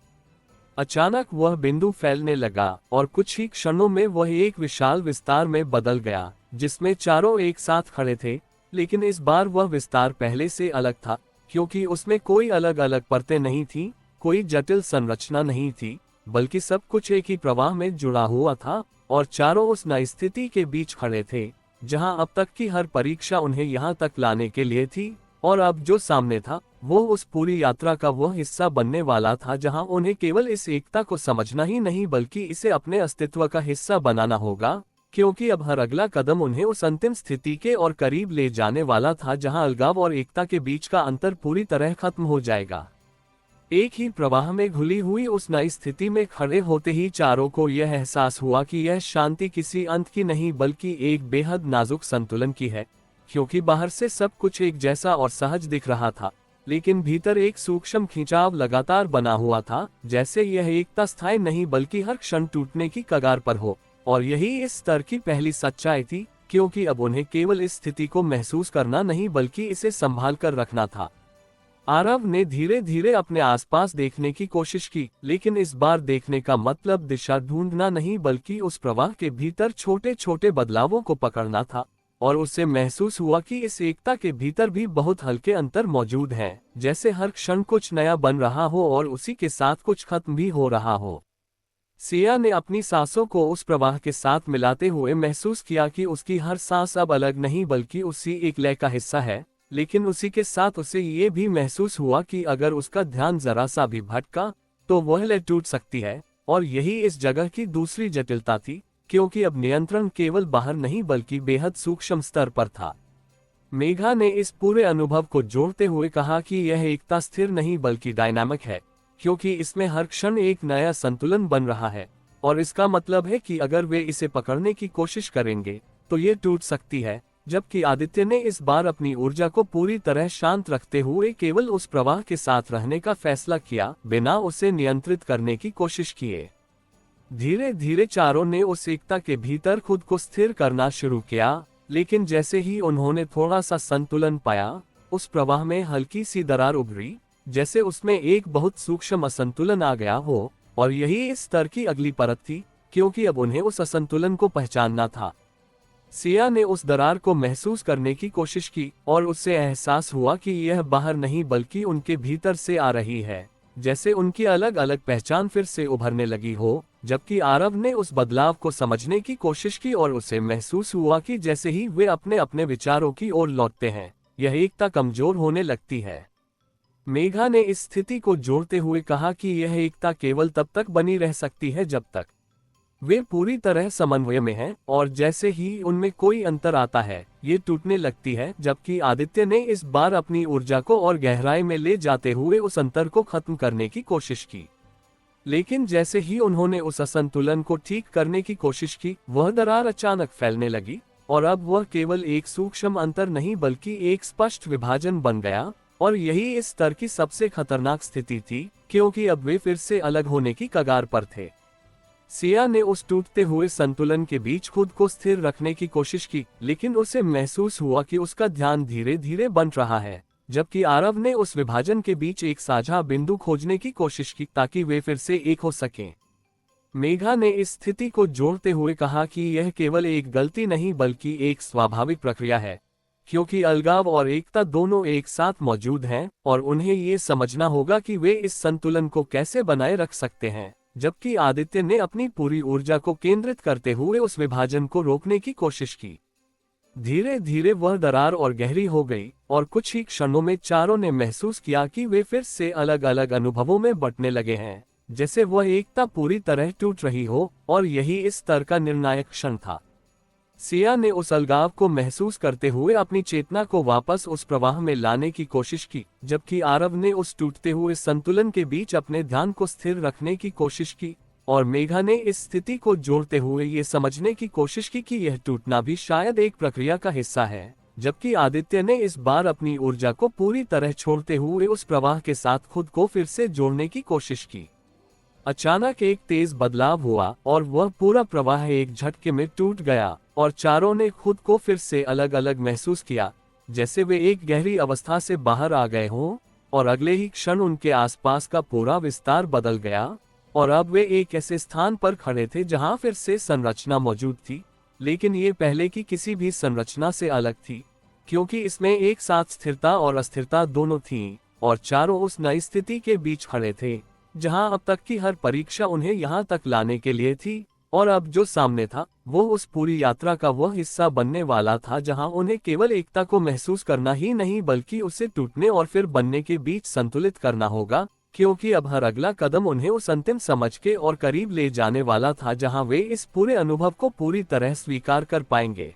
अचानक वह बिंदु फैलने लगा और कुछ ही क्षणों में वह एक विशाल विस्तार में बदल गया, जिसमें चारों एक साथ खड़े थे। लेकिन इस बार वह विस्तार पहले से अलग था, क्योंकि उसमें कोई अलग अलग परतें नहीं थीं, कोई जटिल संरचना नहीं थी, बल्कि सब कुछ एक ही प्रवाह में जुड़ा हुआ था, और चारों उस नई स्थिति के बीच खड़े थे, जहां अब तक की हर परीक्षा उन्हें यहां तक लाने के लिए थी। और अब जो सामने था, वो उस पूरी यात्रा का वह हिस्सा बनने वाला था, जहां उन्हें केवल इस एकता को समझना ही नहीं बल्कि इसे अपने अस्तित्व का हिस्सा बनाना होगा, क्योंकि अब हर अगला कदम उन्हें उस अंतिम स्थिति के और करीब ले जाने वाला था, जहां अलगाव और एकता के बीच का अंतर पूरी तरह खत्म हो जाएगा। एक ही प्रवाह में घुली हुई उस नई स्थिति में खड़े होते ही चारों को यह एहसास हुआ कि यह शांति किसी अंत की नहीं बल्कि एक बेहद नाजुक संतुलन की है, क्योंकि बाहर से सब कुछ एक जैसा और सहज दिख रहा था, लेकिन भीतर एक सूक्ष्म खिंचाव लगातार बना हुआ था, जैसे यह एकता स्थायी नहीं बल्कि हर क्षण टूटने की कगार पर हो। और यही इस स्तर की पहली सच्चाई थी, क्योंकि अब उन्हें केवल इस स्थिति को महसूस करना नहीं बल्कि इसे संभाल कर रखना था। आरव ने धीरे धीरे अपने आसपास देखने की कोशिश की, लेकिन इस बार देखने का मतलब दिशा ढूंढना नहीं बल्कि उस प्रवाह के भीतर छोटे छोटे बदलावों को पकड़ना था। और उसे महसूस हुआ कि इस एकता के भीतर भी बहुत हल्के अंतर मौजूद हैं, जैसे हर क्षण कुछ नया बन रहा हो और उसी के साथ कुछ खत्म भी हो रहा हो। सिया ने अपनी सांसों को उस प्रवाह के साथ मिलाते हुए महसूस किया कि उसकी हर सांस अब अलग नहीं बल्कि उसी एक लय का हिस्सा है, लेकिन उसी के साथ उसे ये भी महसूस हुआ कि अगर उसका ध्यान जरा सा भी भटका तो वह लय टूट सकती है। और यही इस जगह की दूसरी जटिलता थी, क्योंकि अब नियंत्रण केवल बाहर नहीं बल्कि बेहद सूक्ष्म स्तर पर था। मेघा ने इस पूरे अनुभव को जोड़ते हुए कहा कि यह एकता स्थिर नहीं बल्कि डायनामिक है, क्योंकि इसमें हर क्षण एक नया संतुलन बन रहा है, और इसका मतलब है कि अगर वे इसे पकड़ने की कोशिश करेंगे तो ये टूट सकती है। जबकि आदित्य ने इस बार अपनी ऊर्जा को पूरी तरह शांत रखते हुए केवल उस प्रवाह के साथ रहने का फैसला किया, बिना उसे नियंत्रित करने की कोशिश किए। धीरे धीरे चारों ने उस एकता के भीतर खुद को स्थिर करना शुरू किया, लेकिन जैसे ही उन्होंने थोड़ा सा संतुलन पाया, उस प्रवाह में हल्की सी दरार उभरी, जैसे उसमें एक बहुत सूक्ष्म असंतुलन आ गया हो। और यही इस स्तर की अगली परत थी, क्योंकि अब उन्हें उस असंतुलन को पहचानना था। सिया ने उस दरार को महसूस करने की कोशिश की, और उससे एहसास हुआ कि यह बाहर नहीं बल्कि उनके भीतर से आ रही है, जैसे उनकी अलग अलग पहचान फिर से उभरने लगी हो। जबकि आरव ने उस बदलाव को समझने की कोशिश की, और उसे महसूस हुआ कि जैसे ही वे अपने अपने विचारों की ओर लौटते हैं, यह एकता कमजोर होने लगती है। मेघा ने इस स्थिति को जोड़ते हुए कहा कि यह एकता केवल तब तक बनी रह सकती है जब तक वे पूरी तरह समन्वय में हैं, और जैसे ही उनमें कोई अंतर आता है, ये टूटने लगती है। जबकि आदित्य ने इस बार अपनी ऊर्जा को और गहराई में ले जाते हुए उस अंतर को खत्म करने की कोशिश की। लेकिन जैसे ही उन्होंने उस असंतुलन को ठीक करने की कोशिश की, वह दरार अचानक फैलने लगी, और अब वह केवल एक सूक्ष्म अंतर नहीं बल्कि एक स्पष्ट विभाजन बन गया। और यही इस स्तर की सबसे खतरनाक स्थिति थी, क्योंकि अब वे फिर से अलग होने की कगार पर थे। सिया ने उस टूटते हुए संतुलन के बीच खुद को स्थिर रखने की कोशिश की, लेकिन उसे महसूस हुआ कि उसका ध्यान धीरे धीरे बन रहा है, जबकि आरव ने उस विभाजन के बीच एक साझा बिंदु खोजने की कोशिश की ताकि वे फिर से एक हो सकें। मेघा ने इस स्थिति को जोड़ते हुए कहा कि यह केवल एक गलती नहीं बल्कि एक स्वाभाविक प्रक्रिया है, क्योंकि अलगाव और एकता दोनों एक साथ मौजूद हैं, और उन्हें ये समझना होगा कि वे इस संतुलन को कैसे बनाए रख सकते हैं। जबकि आदित्य ने अपनी पूरी ऊर्जा को केंद्रित करते हुए उस विभाजन को रोकने की कोशिश की। धीरे धीरे वह दरार और गहरी हो गई, और कुछ ही क्षणों में चारों ने महसूस किया कि वे फिर से अलग अलग अनुभवों में बंटने लगे हैं, जैसे वह एकता पूरी तरह टूट रही हो, और यही इस स्तर का निर्णायक क्षण था। सिया ने उस अलगाव को महसूस करते हुए अपनी चेतना को वापस उस प्रवाह में लाने की कोशिश की, जबकि आरव ने उस टूटते हुए संतुलन के बीच अपने ध्यान को स्थिर रखने की कोशिश की, और मेघा ने इस स्थिति को जोड़ते हुए ये समझने की कोशिश की कि यह टूटना भी शायद एक प्रक्रिया का हिस्सा है। जबकि आदित्य ने इस बार अपनी ऊर्जा को पूरी तरह छोड़ते हुए उस प्रवाह के साथ खुद को फिर से जोड़ने की कोशिश की। अचानक एक तेज बदलाव हुआ, और वह पूरा प्रवाह एक झटके में टूट गया, और चारों ने खुद को फिर से अलग अलग महसूस किया, जैसे वे एक गहरी अवस्था से बाहर आ गए हों, और अगले ही क्षण उनके आसपास का पूरा विस्तार बदल गया, और अब वे एक ऐसे स्थान पर खड़े थे जहां फिर से संरचना मौजूद थी, लेकिन ये पहले की किसी भी संरचना से अलग थी, क्योंकि इसमें एक साथ स्थिरता और अस्थिरता दोनों थीं, और चारों उस नई स्थिति के बीच खड़े थे जहां अब तक की हर परीक्षा उन्हें यहां तक लाने के लिए थी, और अब जो सामने था वो उस पूरी यात्रा का वह हिस्सा बनने वाला था जहां उन्हें केवल एकता को महसूस करना ही नहीं बल्कि उसे टूटने और फिर बनने के बीच संतुलित करना होगा, क्योंकि अब हर अगला कदम उन्हें उस अंतिम समझ के और करीब ले जाने वाला था जहां वे इस पूरे अनुभव को पूरी तरह स्वीकार कर पाएंगे।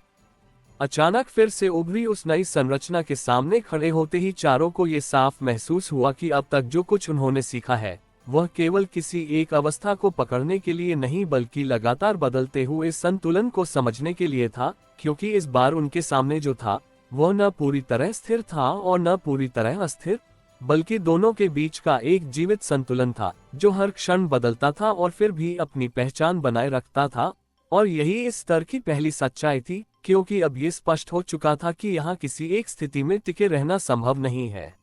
अचानक फिर से उभरी उस नई संरचना के सामने खड़े होते ही चारों को ये साफ महसूस हुआ कि अब तक जो कुछ उन्होंने सीखा है वह केवल किसी एक अवस्था को पकड़ने के लिए नहीं बल्कि लगातार बदलते हुए संतुलन को समझने के लिए था, क्योंकि इस बार उनके सामने जो था वह न पूरी तरह स्थिर था और न पूरी तरह अस्थिर, बल्कि दोनों के बीच का एक जीवित संतुलन था जो हर क्षण बदलता था और फिर भी अपनी पहचान बनाए रखता था। और यही इस स्तर की पहली सच्चाई थी, क्योंकि अब ये स्पष्ट हो चुका था कि यहाँ किसी एक स्थिति में टिके रहना संभव नहीं है।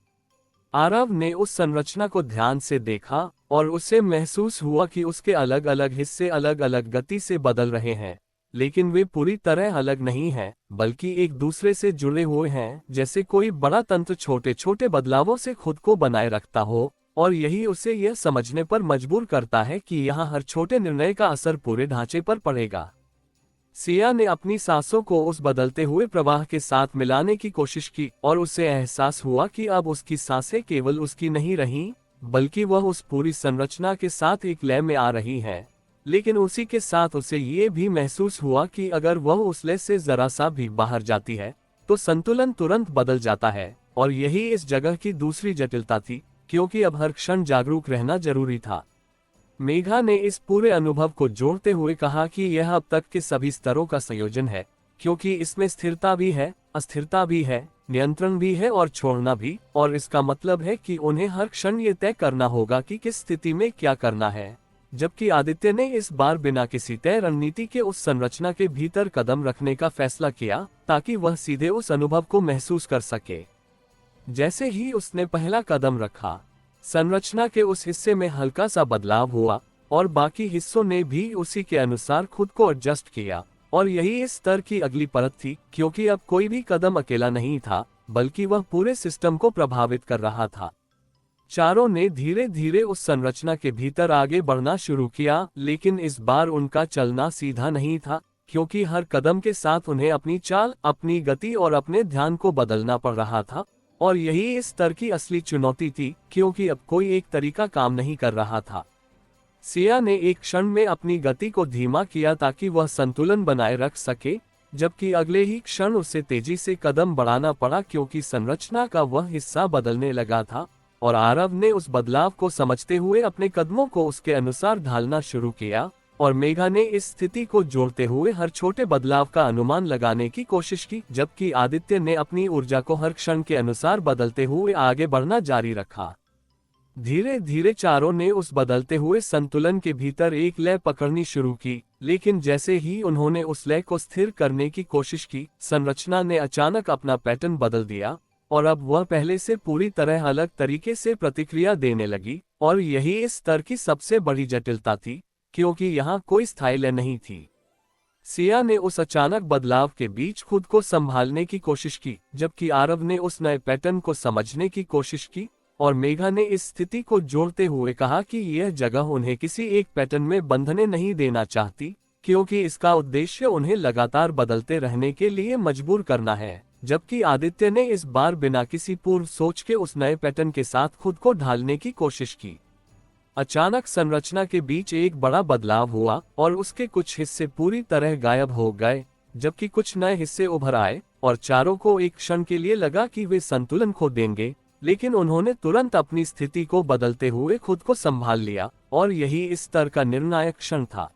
आरव ने उस संरचना को ध्यान से देखा और उसे महसूस हुआ कि उसके अलग अलग हिस्से अलग अलग गति से बदल रहे हैं, लेकिन वे पूरी तरह अलग नहीं हैं, बल्कि एक दूसरे से जुड़े हुए हैं, जैसे कोई बड़ा तंत्र छोटे छोटे बदलावों से खुद को बनाए रखता हो। और यही उसे यह समझने पर मजबूर करता है कि यहाँ हर छोटे निर्णय का असर पूरे ढांचे पर पड़ेगा। सिया ने अपनी सांसों को उस बदलते हुए प्रवाह के साथ मिलाने की कोशिश की और उसे एहसास हुआ कि अब उसकी सांसें केवल उसकी नहीं रहीं, बल्कि वह उस पूरी संरचना के साथ एक लय में आ रही है। लेकिन उसी के साथ उसे ये भी महसूस हुआ कि अगर वह उस लय से जरा सा भी बाहर जाती है तो संतुलन तुरंत बदल जाता है। और यही इस जगह की दूसरी जटिलता थी, क्योंकि अब हर क्षण जागरूक रहना जरूरी था। मेघा ने इस पूरे अनुभव को जोड़ते हुए कहा कि यह अब तक के सभी स्तरों का संयोजन है, क्योंकि इसमें स्थिरता भी है, अस्थिरता भी है, नियंत्रण भी है और छोड़ना भी। और इसका मतलब है कि उन्हें हर क्षण ये तय करना होगा कि किस स्थिति में क्या करना है। जबकि आदित्य ने इस बार बिना किसी तय रणनीति के उस संरचना के भीतर कदम रखने का फैसला किया, ताकि वह सीधे उस अनुभव को महसूस कर सके। जैसे ही उसने पहला कदम रखा, संरचना के उस हिस्से में हल्का सा बदलाव हुआ और बाकी हिस्सों ने भी उसी के अनुसार खुद को एडजस्ट किया। और यही इस स्तर की अगली परत थी, क्योंकि अब कोई भी कदम अकेला नहीं था, बल्कि वह पूरे सिस्टम को प्रभावित कर रहा था। चारों ने धीरे धीरे उस संरचना के भीतर आगे बढ़ना शुरू किया, लेकिन इस बार उनका चलना सीधा नहीं था, क्योंकि हर कदम के साथ उन्हें अपनी चाल, अपनी गति और अपने ध्यान को बदलना पड़ रहा था। और यही इस स्तर की असली चुनौती थी, क्योंकि अब कोई एक तरीका काम नहीं कर रहा था। सिया ने एक क्षण में अपनी गति को धीमा किया ताकि वह संतुलन बनाए रख सके, जबकि अगले ही क्षण उसे तेजी से कदम बढ़ाना पड़ा, क्योंकि संरचना का वह हिस्सा बदलने लगा था। और आरव ने उस बदलाव को समझते हुए अपने कदमों को उसके अनुसार ढालना शुरू किया, और मेघा ने इस स्थिति को जोड़ते हुए हर छोटे बदलाव का अनुमान लगाने की कोशिश की, जबकि आदित्य ने अपनी ऊर्जा को हर क्षण के अनुसार बदलते हुए आगे बढ़ना जारी रखा। धीरे धीरे चारों ने उस बदलते हुए संतुलन के भीतर एक लय पकड़नी शुरू की, लेकिन जैसे ही उन्होंने उस लय को स्थिर करने की कोशिश की, संरचना ने अचानक अपना पैटर्न बदल दिया, और अब वह पहले से पूरी तरह अलग तरीके से प्रतिक्रिया देने लगी। और यही इस स्तर की सबसे बड़ी जटिलता थी, क्योंकि यहाँ कोई स्थायी लय नहीं थी। सिया ने उस अचानक बदलाव के बीच खुद को संभालने की कोशिश की, जबकि आरव ने उस नए पैटर्न को समझने की कोशिश की, और मेघा ने इस स्थिति को जोड़ते हुए कहा कि यह जगह उन्हें किसी एक पैटर्न में बंधने नहीं देना चाहती, क्योंकि इसका उद्देश्य उन्हें लगातार बदलते रहने के लिए मजबूर करना है। जबकि आदित्य ने इस बार बिना किसी पूर्व सोच के उस नए पैटर्न के साथ खुद को ढालने की कोशिश की। अचानक संरचना के बीच एक बड़ा बदलाव हुआ, और उसके कुछ हिस्से पूरी तरह गायब हो गए, जबकि कुछ नए हिस्से उभर आए, और चारों को एक क्षण के लिए लगा कि वे संतुलन खो देंगे, लेकिन उन्होंने तुरंत अपनी स्थिति को बदलते हुए खुद को संभाल लिया, और यही इस स्तर का निर्णायक क्षण था।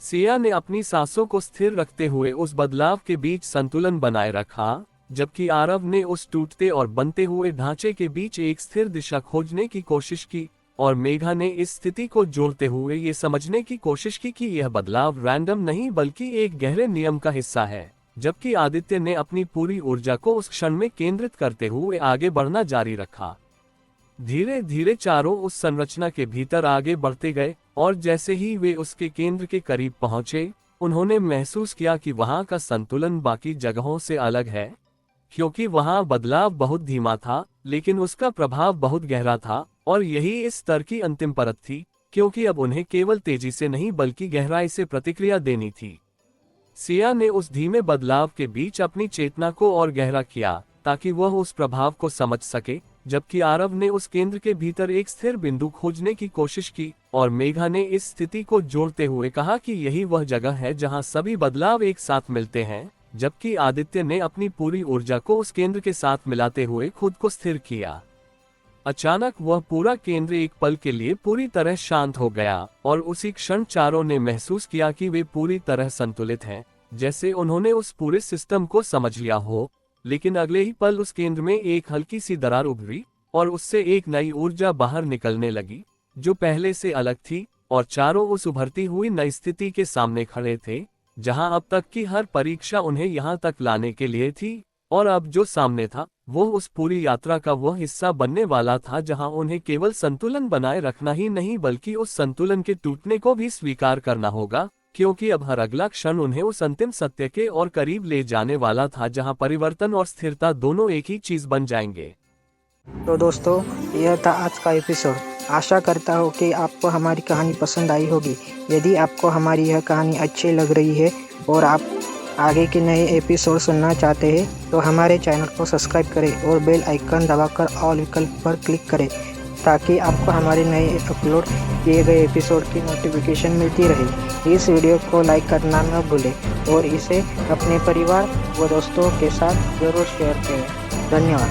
सिया ने अपनी सांसों को स्थिर रखते हुए उस बदलाव के बीच संतुलन बनाए रखा, जबकि आरव ने उस टूटते और बनते हुए ढांचे के बीच एक स्थिर दिशा खोजने की कोशिश की, और मेघा ने इस स्थिति को जोड़ते हुए ये समझने की कोशिश की कि यह बदलाव रैंडम नहीं बल्कि एक गहरे नियम का हिस्सा है। जबकि आदित्य ने अपनी पूरी ऊर्जा को उस क्षण में केंद्रित करते हुए आगे बढ़ना जारी रखा। धीरे धीरे चारों उस संरचना के भीतर आगे बढ़ते गए, और जैसे ही वे उसके केंद्र के करीब पहुंचे, उन्होंने महसूस किया कि वहां का संतुलन बाकी जगहों से अलग है, क्योंकि वहां बदलाव बहुत धीमा था, लेकिन उसका प्रभाव बहुत गहरा था, और यही इस स्तर की अंतिम परत थी, क्योंकि अब उन्हें केवल तेजी से नहीं बल्कि गहराई से प्रतिक्रिया देनी थी। सिया ने उस धीमे बदलाव के बीच अपनी चेतना को और गहरा किया, ताकि वह उस प्रभाव को समझ सके, जबकि आरव ने उस केंद्र के भीतर एक स्थिर बिंदु खोजने की कोशिश की, और मेघा ने इस स्थिति को जोड़ते हुए कहा कि यही वह जगह है जहां सभी बदलाव एक साथ मिलते हैं, जबकि आदित्य ने अपनी पूरी ऊर्जा को उस केंद्र के साथ मिलाते हुए खुद को स्थिर किया। अचानक वह पूरा केंद्र एक पल के लिए पूरी तरह शांत हो गया, और उसी क्षण चारों ने महसूस किया कि वे पूरी तरह संतुलित हैं, जैसे उन्होंने उस पूरे सिस्टम को समझ लिया हो। लेकिन अगले ही पल उस केंद्र में एक हल्की सी दरार उभरी, और उससे एक नई ऊर्जा बाहर निकलने लगी, जो पहले से अलग थी, और चारों उस उभरती हुई नई स्थिति के सामने खड़े थे, जहां अब तक की हर परीक्षा उन्हें यहां तक लाने के लिए थी। और अब जो सामने था, वो उस पूरी यात्रा का वह हिस्सा बनने वाला था जहां उन्हें केवल संतुलन बनाए रखना ही नहीं बल्कि उस संतुलन के टूटने को भी स्वीकार करना होगा, क्योंकि अब हर अगला क्षण उन्हें उस अंतिम सत्य के और करीब ले जाने वाला था जहां परिवर्तन और स्थिरता दोनों एक ही चीज बन जाएंगे। तो दोस्तों, यह था आज का एपिसोड। आशा करता हूँ कि आपको हमारी कहानी पसंद आई होगी। यदि आपको हमारी यह कहानी अच्छी लग रही है और आप आगे के नए एपिसोड सुनना चाहते हैं, तो हमारे चैनल को सब्सक्राइब करें और बेल आइकन दबाकर ऑल विकल्प पर क्लिक करें, ताकि आपको हमारे नए अपलोड किए गए एपिसोड की नोटिफिकेशन मिलती रहे। इस वीडियो को लाइक करना न भूलें और इसे अपने परिवार व दोस्तों के साथ ज़रूर शेयर करें। धन्यवाद।